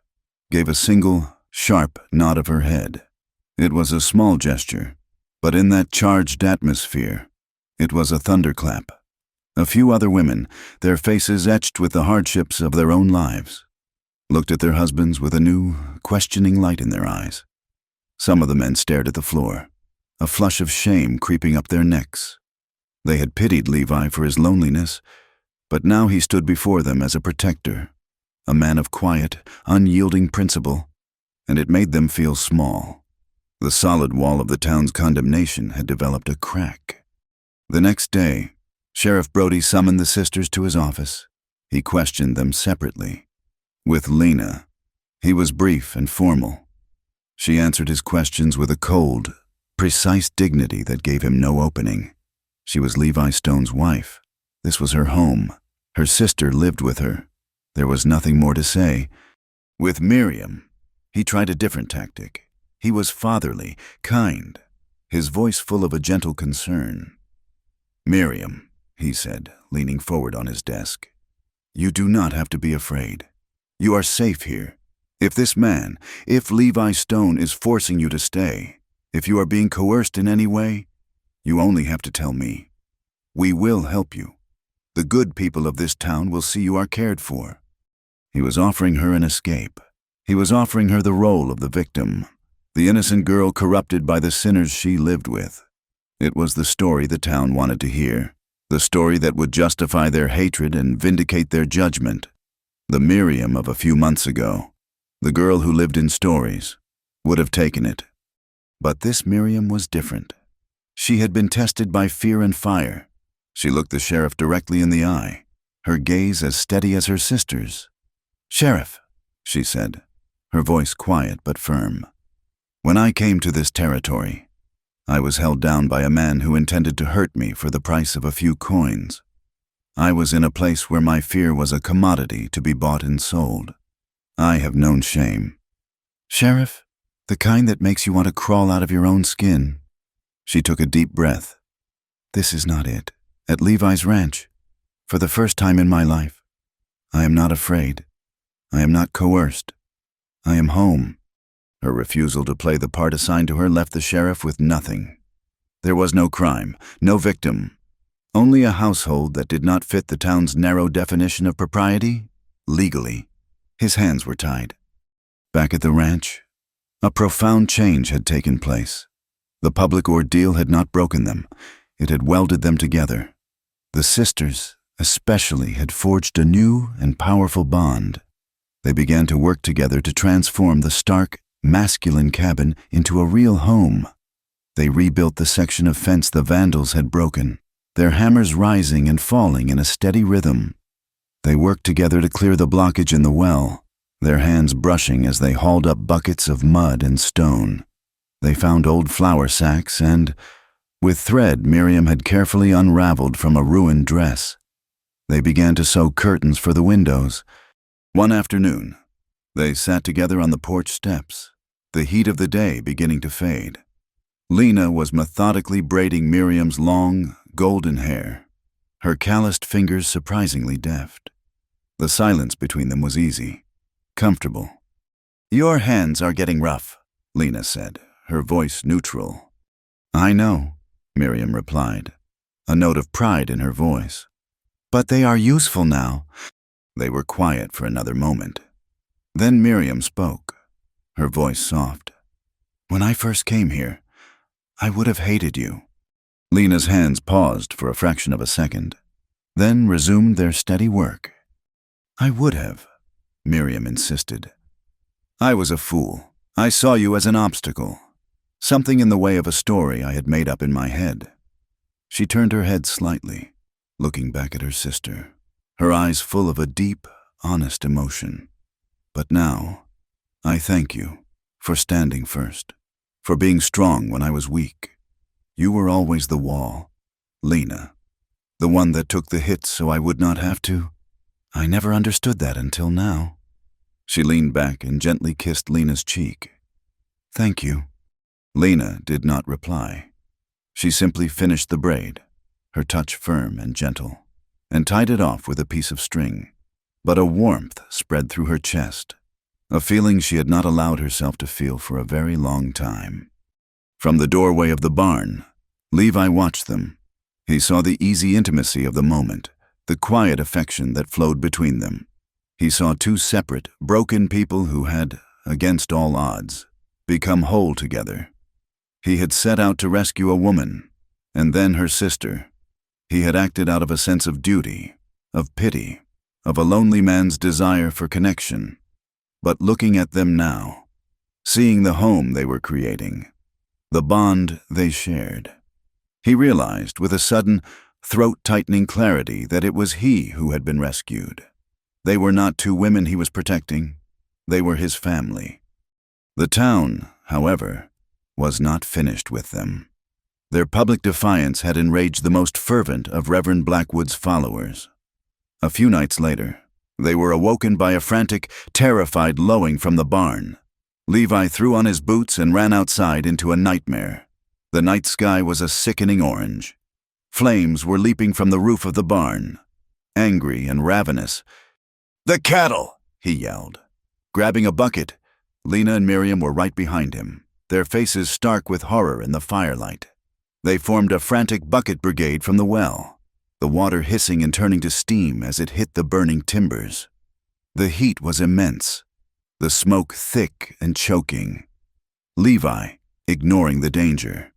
gave a single, sharp nod of her head. It was a small gesture, but in that charged atmosphere, it was a thunderclap. A few other women, their faces etched with the hardships of their own lives, looked at their husbands with a new, questioning light in their eyes. Some of the men stared at the floor, a flush of shame creeping up their necks. They had pitied Levi for his loneliness, but now he stood before them as a protector, a man of quiet, unyielding principle, and it made them feel small. The solid wall of the town's condemnation had developed a crack. The next day, Sheriff Brody summoned the sisters to his office. He questioned them separately. With Lena, he was brief and formal. She answered his questions with a cold, precise dignity that gave him no opening. She was Levi Stone's wife. This was her home. Her sister lived with her. There was nothing more to say. With Miriam, he tried a different tactic. He was fatherly, kind, his voice full of a gentle concern. "Miriam," he said, leaning forward on his desk, "you do not have to be afraid. You are safe here. If this man, if Levi Stone is forcing you to stay, if you are being coerced in any way, you only have to tell me. We will help you. The good people of this town will see you are cared for." He was offering her an escape. He was offering her the role of the victim, the innocent girl corrupted by the sinners she lived with. It was the story the town wanted to hear, the story that would justify their hatred and vindicate their judgment. The Miriam of a few months ago, the girl who lived in stories, would have taken it. But this Miriam was different. She had been tested by fear and fire. She looked the sheriff directly in the eye, her gaze as steady as her sister's. "Sheriff," she said, her voice quiet but firm. "When I came to this territory, I was held down by a man who intended to hurt me for the price of a few coins. I was in a place where my fear was a commodity to be bought and sold. I have known shame." "Sheriff, the kind that makes you want to crawl out of your own skin." She took a deep breath. "This is not it. At Levi's ranch, for the first time in my life, I am not afraid. I am not coerced. I am home." Her refusal to play the part assigned to her left the sheriff with nothing. There was no crime, no victim, only a household that did not fit the town's narrow definition of propriety, legally. His hands were tied. Back at the ranch, a profound change had taken place. The public ordeal had not broken them. It had welded them together. The sisters, especially, had forged a new and powerful bond. They began to work together to transform the stark, masculine cabin into a real home. They rebuilt the section of fence the vandals had broken, their hammers rising and falling in a steady rhythm. They worked together to clear the blockage in the well, their hands brushing as they hauled up buckets of mud and stone. They found old flour sacks and, with thread Miriam had carefully unraveled from a ruined dress, they began to sew curtains for the windows. One afternoon, they sat together on the porch steps, the heat of the day beginning to fade. Lena was methodically braiding Miriam's long, golden hair, her calloused fingers surprisingly deft. The silence between them was easy, comfortable. "Your hands are getting rough," Lena said, her voice neutral. "I know," Miriam replied, a note of pride in her voice. "But they are useful now." They were quiet for another moment. Then Miriam spoke, her voice soft. "When I first came here, I would have hated you." Lena's hands paused for a fraction of a second, then resumed their steady work. "I would have," Miriam insisted. "I was a fool. I saw you as an obstacle, something in the way of a story I had made up in my head." She turned her head slightly, looking back at her sister, her eyes full of a deep, honest emotion. "But now, I thank you for standing first, for being strong when I was weak. You were always the wall, Lena, the one that took the hits so I would not have to. I never understood that until now." She leaned back and gently kissed Lena's cheek. "Thank you." Lena did not reply. She simply finished the braid, her touch firm and gentle, and tied it off with a piece of string. But a warmth spread through her chest. a feeling she had not allowed herself to feel for a very long time. From the doorway of the barn, Levi watched them. He saw the easy intimacy of the moment, the quiet affection that flowed between them. He saw two separate, broken people who had, against all odds, become whole together. He had set out to rescue a woman, and then her sister. He had acted out of a sense of duty, of pity, of a lonely man's desire for connection. But looking at them now, seeing the home they were creating, the bond they shared, he realized with a sudden, throat-tightening clarity that it was he who had been rescued. They were not two women he was protecting. They were his family. The town, however, was not finished with them. Their public defiance had enraged the most fervent of Reverend Blackwood's followers. A few nights later, they were awoken by a frantic, terrified lowing from the barn. Levi threw on his boots and ran outside into a nightmare. The night sky was a sickening orange. Flames were leaping from the roof of the barn. Angry and ravenous. "The cattle!" he yelled. Grabbing a bucket, Lena and Miriam were right behind him, their faces stark with horror in the firelight. They formed a frantic bucket brigade from the well, the water hissing and turning to steam as it hit the burning timbers. The heat was immense, the smoke thick and choking. Levi, ignoring the danger,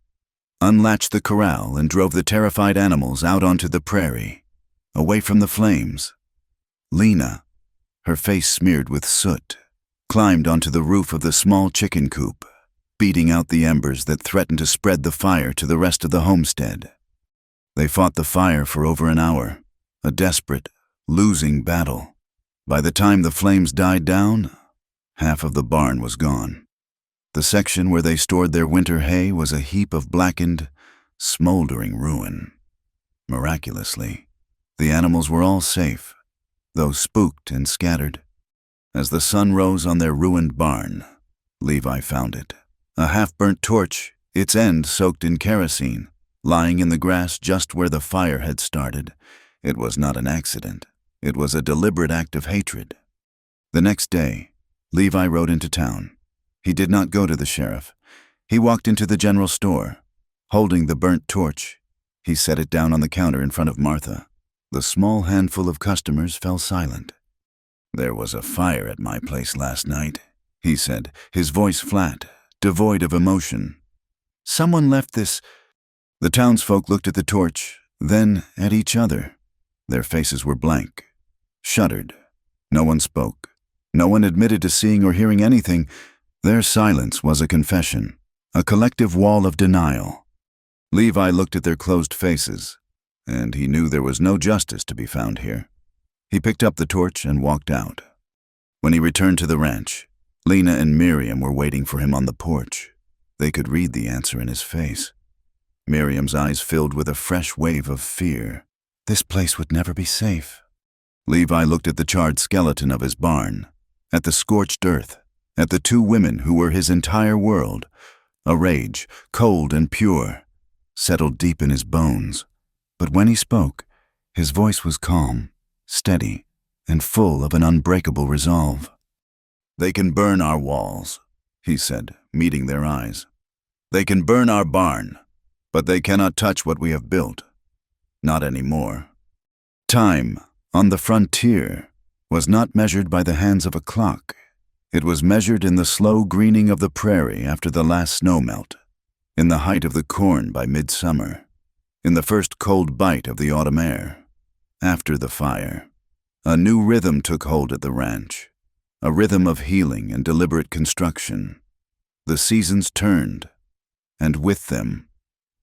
unlatched the corral and drove the terrified animals out onto the prairie, away from the flames. Lena, her face smeared with soot, climbed onto the roof of the small chicken coop, beating out the embers that threatened to spread the fire to the rest of the homestead. They fought the fire for over an hour, a desperate, losing battle. By the time the flames died down, half of the barn was gone. The section where they stored their winter hay was a heap of blackened, smoldering ruin. Miraculously, the animals were all safe, though spooked and scattered. As the sun rose on their ruined barn, Levi found it. A half-burnt torch, its end soaked in kerosene, lying in the grass just where the fire had started. It was not an accident. It was a deliberate act of hatred. The next day, Levi rode into town. He did not go to the sheriff. He walked into the general store. Holding the burnt torch, he set it down on the counter in front of Martha. The small handful of customers fell silent. "There was a fire at my place last night," he said, his voice flat, devoid of emotion. "Someone left this—" The townsfolk looked at the torch, then at each other. Their faces were blank, shuttered. No one spoke. No one admitted to seeing or hearing anything. Their silence was a confession, a collective wall of denial. Levi looked at their closed faces, and he knew there was no justice to be found here. He picked up the torch and walked out. When he returned to the ranch, Lena and Miriam were waiting for him on the porch. They could read the answer in his face. Miriam's eyes filled with a fresh wave of fear. This place would never be safe. Levi looked at the charred skeleton of his barn, at the scorched earth, at the two women who were his entire world. A rage, cold and pure, settled deep in his bones. But when he spoke, his voice was calm, steady, and full of an unbreakable resolve. "They can burn our walls," he said, meeting their eyes. "They can burn our barn, but they cannot touch what we have built. Not anymore." Time, on the frontier, was not measured by the hands of a clock. It was measured in the slow greening of the prairie after the last snowmelt, in the height of the corn by midsummer, in the first cold bite of the autumn air. After the fire, a new rhythm took hold at the ranch, a rhythm of healing and deliberate construction. The seasons turned, and with them,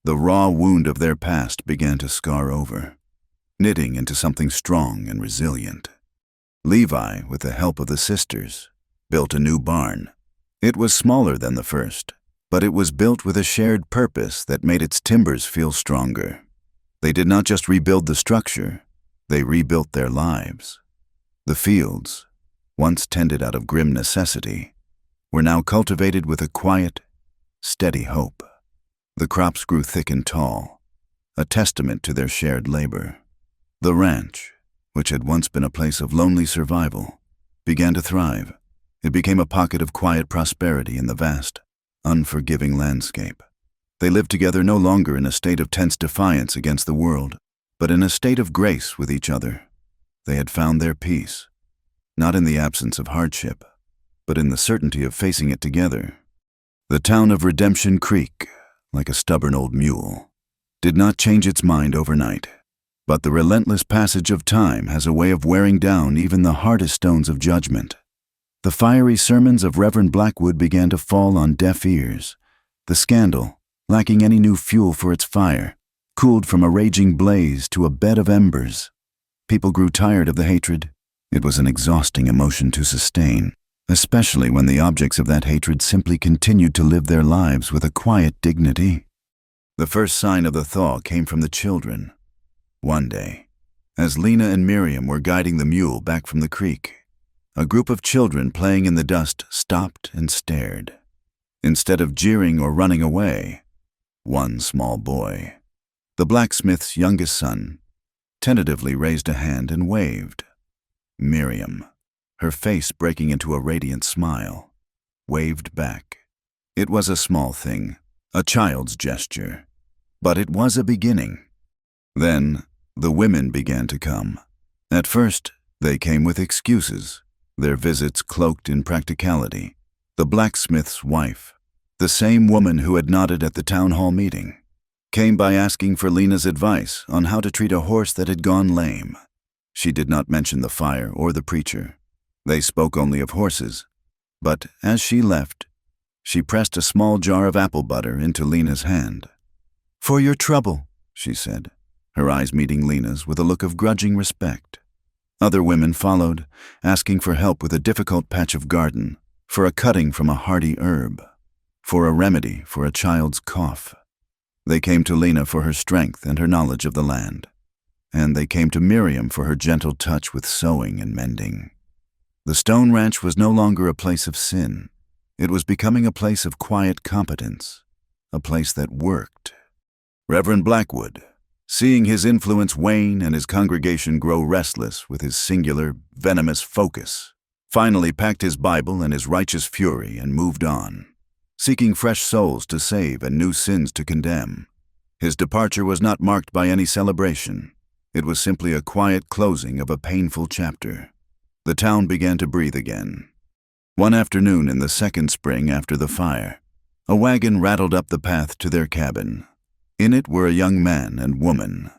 the raw wound of their past began to scar over, knitting into something strong and resilient. Levi, with the help of the sisters, built a new barn. It was smaller than the first, but it was built with a shared purpose that made its timbers feel stronger. They did not just rebuild the structure, they rebuilt their lives. The fields, once tended out of grim necessity, were now cultivated with a quiet, steady hope. The crops grew thick and tall, a testament to their shared labor. The ranch, which had once been a place of lonely survival, began to thrive. It became a pocket of quiet prosperity in the vast, unforgiving landscape. They lived together no longer in a state of tense defiance against the world, but in a state of grace with each other. They had found their peace, not in the absence of hardship, but in the certainty of facing it together. The town of Redemption Creek, like a stubborn old mule, did not change its mind overnight. But the relentless passage of time has a way of wearing down even the hardest stones of judgment. The fiery sermons of Reverend Blackwood began to fall on deaf ears. The scandal, lacking any new fuel for its fire, cooled from a raging blaze to a bed of embers. People grew tired of the hatred. It was an exhausting emotion to sustain, especially when the objects of that hatred simply continued to live their lives with a quiet dignity. The first sign of the thaw came from the children. One day, as Lena and Miriam were guiding the mule back from the creek, a group of children playing in the dust stopped and stared. Instead of jeering or running away, one small boy, the blacksmith's youngest son, tentatively raised a hand and waved. Miriam, her face breaking into a radiant smile, waved back. It was a small thing, a child's gesture, but it was a beginning. Then, the women began to come. At first, they came with excuses, their visits cloaked in practicality. The blacksmith's wife, the same woman who had nodded at the town hall meeting, came by asking for Lena's advice on how to treat a horse that had gone lame. She did not mention the fire or the preacher. They spoke only of horses. But as she left, she pressed a small jar of apple butter into Lena's hand. "For your trouble," she said, her eyes meeting Lena's with a look of grudging respect. Other women followed, asking for help with a difficult patch of garden, for a cutting from a hardy herb, for a remedy for a child's cough. They came to Lena for her strength and her knowledge of the land, and they came to Miriam for her gentle touch with sewing and mending. The stone ranch was no longer a place of sin. It was becoming a place of quiet competence, a place that worked. Reverend Blackwood, seeing his influence wane and his congregation grow restless with his singular, venomous focus, finally packed his Bible and his righteous fury and moved on, seeking fresh souls to save and new sins to condemn. His departure was not marked by any celebration. It was simply a quiet closing of a painful chapter. The town began to breathe again. One afternoon in the second spring after the fire, a wagon rattled up the path to their cabin. In it were a young man and woman,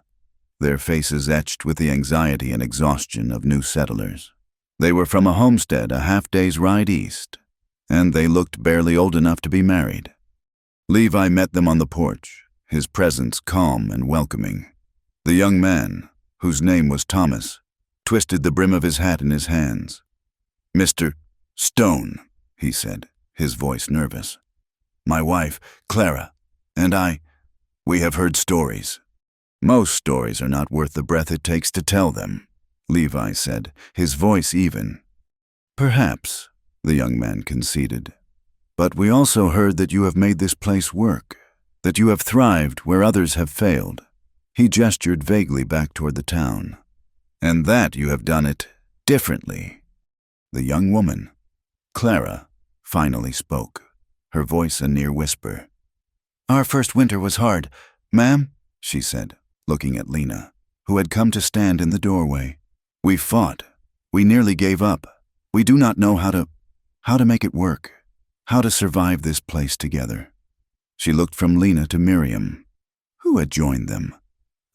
their faces etched with the anxiety and exhaustion of new settlers. They were from a homestead a half-day's ride east, and they looked barely old enough to be married. Levi met them on the porch, his presence calm and welcoming. The young man, whose name was Thomas, twisted the brim of his hat in his hands. "Mr. Stone," he said, his voice nervous. "My wife, Clara, and we have heard stories." "Most stories are not worth the breath it takes to tell them," Levi said, his voice even. "Perhaps," the young man conceded. "But we also heard that you have made this place work, that you have thrived where others have failed." He gestured vaguely back toward the town. "And that you have done it differently." The young woman, Clara, finally spoke, her voice a near whisper. "Our first winter was hard, ma'am," she said, looking at Lena, who had come to stand in the doorway. "We fought. We nearly gave up. We do not know how to make it work, how to survive this place together." She looked from Lena to Miriam, who had joined them,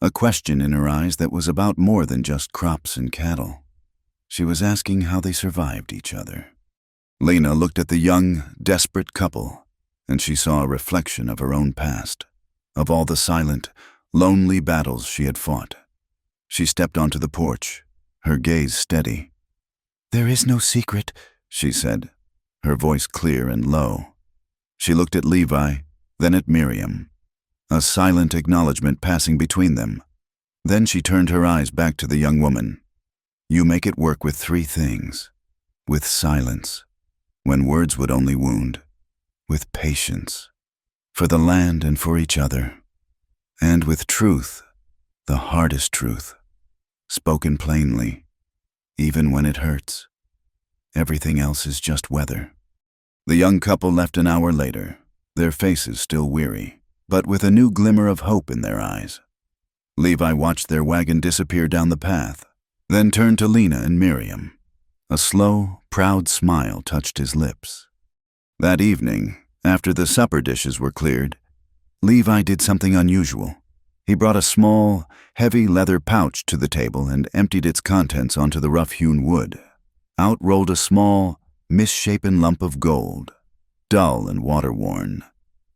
a question in her eyes that was about more than just crops and cattle. She was asking how they survived each other. Lena looked at the young, desperate couple, and she saw a reflection of her own past, of all the silent, lonely battles she had fought. She stepped onto the porch, her gaze steady. "There is no secret," she said, her voice clear and low. She looked at Levi, then at Miriam, a silent acknowledgement passing between them. Then she turned her eyes back to the young woman. "You make it work with three things: with silence, when words would only wound; with patience, for the land and for each other; and with truth, the hardest truth, spoken plainly, even when it hurts. Everything else is just weather. The young couple left an hour later, their faces still weary, but with a new glimmer of hope in their eyes. Levi watched their wagon disappear down the path, then turned to Lena and Miriam. A slow, proud smile touched his lips. That evening, after the supper dishes were cleared, Levi did something unusual. He brought a small, heavy leather pouch to the table and emptied its contents onto the rough-hewn wood. Out rolled a small, misshapen lump of gold, dull and water-worn,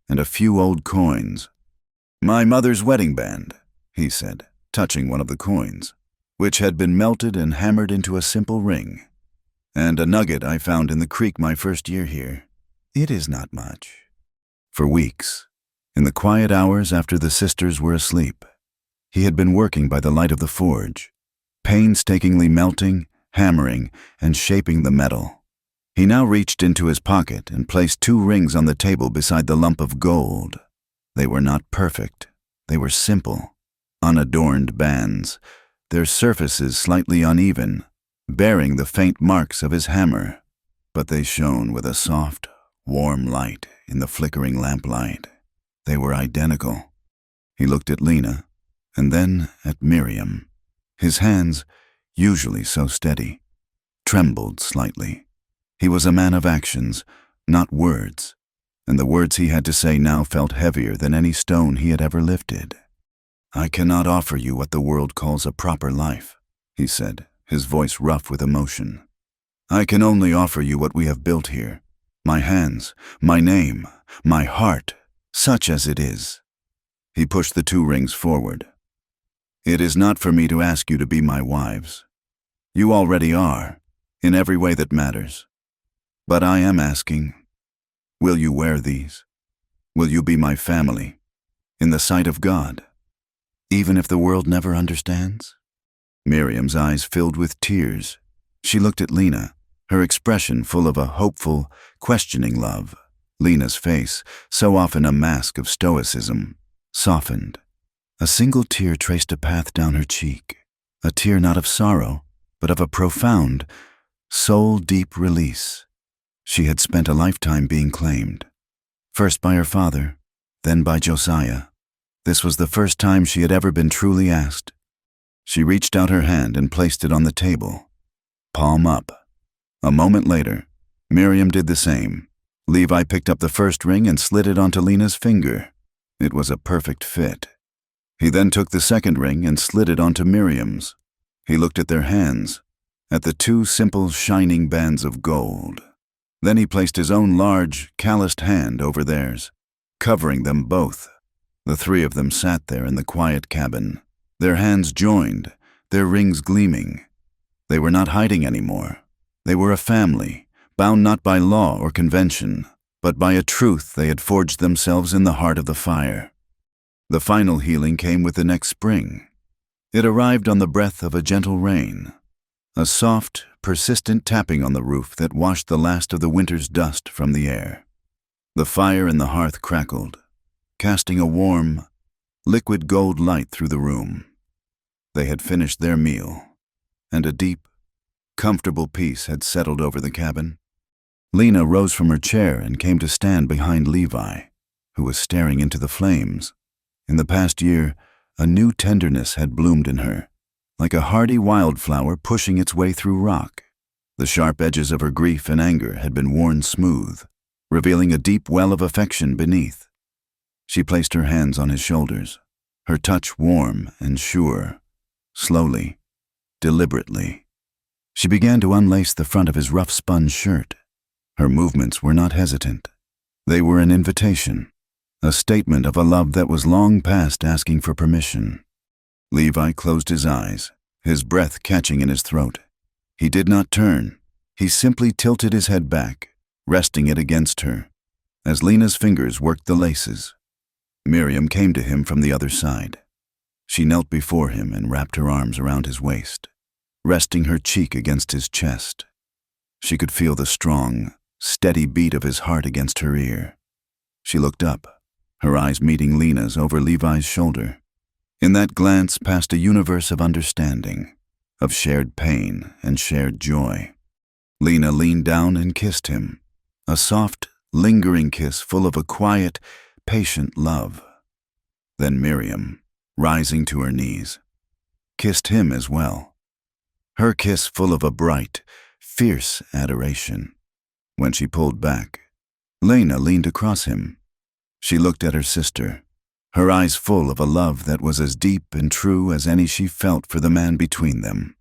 and a few old coins. "My mother's wedding band," he said, touching one of the coins, which had been melted and hammered into a simple ring. "And a nugget I found in the creek my first year here. It is not much." For weeks, in the quiet hours after the sisters were asleep, he had been working by the light of the forge, painstakingly melting, hammering, and shaping the metal. He now reached into his pocket and placed 2 rings on the table beside the lump of gold. They were not perfect. They were simple, unadorned bands, their surfaces slightly uneven, bearing the faint marks of his hammer, but they shone with a soft, warm light in the flickering lamplight. They were identical. He looked at Lena, and then at Miriam. His hands, usually so steady, trembled slightly. He was a man of actions, not words, and the words he had to say now felt heavier than any stone he had ever lifted. "I cannot offer you what the world calls a proper life," he said, his voice rough with emotion. "I can only offer you what we have built here. My hands, my name, my heart, such as it is." He pushed the 2 rings forward. "It is not for me to ask you to be my wives. You already are, in every way that matters. But I am asking, will you wear these? Will you be my family, in the sight of God, even if the world never understands?" Miriam's eyes filled with tears. She looked at Lena, her expression full of a hopeful, questioning love. Lena's face, so often a mask of stoicism, softened. A single tear traced a path down her cheek, a tear not of sorrow, but of a profound, soul-deep release. She had spent a lifetime being claimed, first by her father, then by Josiah. This was the first time she had ever been truly asked. She reached out her hand and placed it on the table, palm up. A moment later, Miriam did the same. Levi picked up the first ring and slid it onto Lena's finger. It was a perfect fit. He then took the second ring and slid it onto Miriam's. He looked at their hands, at the 2 simple, shining bands of gold. Then he placed his own large, calloused hand over theirs, covering them both. The 3 of them sat there in the quiet cabin, their hands joined, their rings gleaming. They were not hiding anymore. They were a family, bound not by law or convention, but by a truth they had forged themselves in the heart of the fire. The final healing came with the next spring. It arrived on the breath of a gentle rain, a soft, persistent tapping on the roof that washed the last of the winter's dust from the air. The fire in the hearth crackled, casting a warm, liquid gold light through the room. They had finished their meal, and a deep, comfortable peace had settled over the cabin. Lena rose from her chair and came to stand behind Levi, who was staring into the flames. In the past year, a new tenderness had bloomed in her, like a hardy wildflower pushing its way through rock. The sharp edges of her grief and anger had been worn smooth, revealing a deep well of affection beneath. She placed her hands on his shoulders, her touch warm and sure. Slowly, deliberately, she began to unlace the front of his rough spun shirt. Her movements were not hesitant. They were an invitation, a statement of a love that was long past asking for permission. Levi closed his eyes, his breath catching in his throat. He did not turn. He simply tilted his head back, resting it against her, as Lena's fingers worked the laces. Miriam came to him from the other side. She knelt before him and wrapped her arms around his waist, resting her cheek against his chest. She could feel the strong, steady beat of his heart against her ear. She looked up, her eyes meeting Lena's over Levi's shoulder. In that glance passed a universe of understanding, of shared pain and shared joy. Lena leaned down and kissed him, a soft, lingering kiss full of a quiet, patient love. Then Miriam, rising to her knees, kissed him as well, her kiss full of a bright, fierce adoration. When she pulled back, Lena leaned across him. She looked at her sister, her eyes full of a love that was as deep and true as any she felt for the man between them.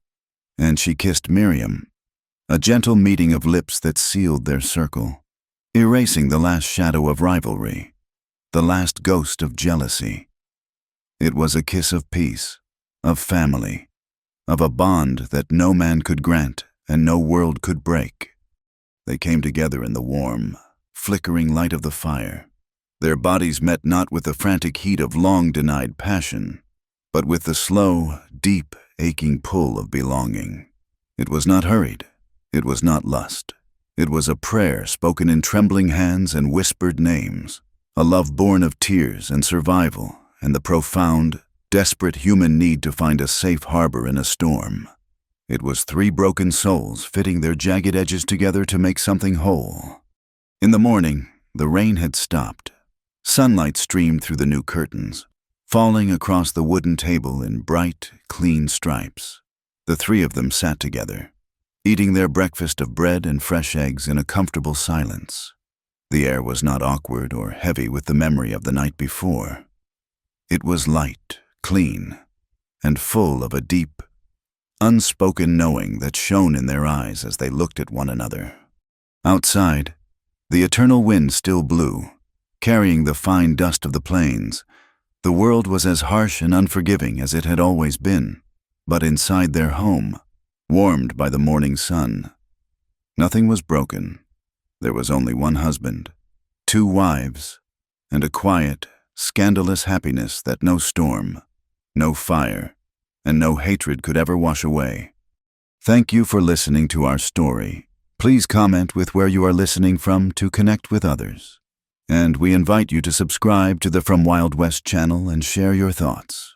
And she kissed Miriam, a gentle meeting of lips that sealed their circle, erasing the last shadow of rivalry, the last ghost of jealousy. It was a kiss of peace, of family, of a bond that no man could grant and no world could break. They came together in the warm, flickering light of the fire. Their bodies met not with the frantic heat of long-denied passion, but with the slow, deep, aching pull of belonging. It was not hurried. It was not lust. It was a prayer spoken in trembling hands and whispered names, a love born of tears and survival and the profound, desperate human need to find a safe harbor in a storm. It was three broken souls fitting their jagged edges together to make something whole. In the morning, the rain had stopped. Sunlight streamed through the new curtains, falling across the wooden table in bright, clean stripes. The three of them sat together, eating their breakfast of bread and fresh eggs in a comfortable silence. The air was not awkward or heavy with the memory of the night before. It was light, clean, and full of a deep, unspoken knowing that shone in their eyes as they looked at one another. Outside, the eternal wind still blew, carrying the fine dust of the plains. The world was as harsh and unforgiving as it had always been, but inside their home, warmed by the morning sun, nothing was broken. There was only one husband, two wives, and a quiet, scandalous happiness that no storm, no fire, and no hatred could ever wash away. Thank you for listening to our story. Please comment with where you are listening from to connect with others. And we invite you to subscribe to the From Wild West channel and share your thoughts.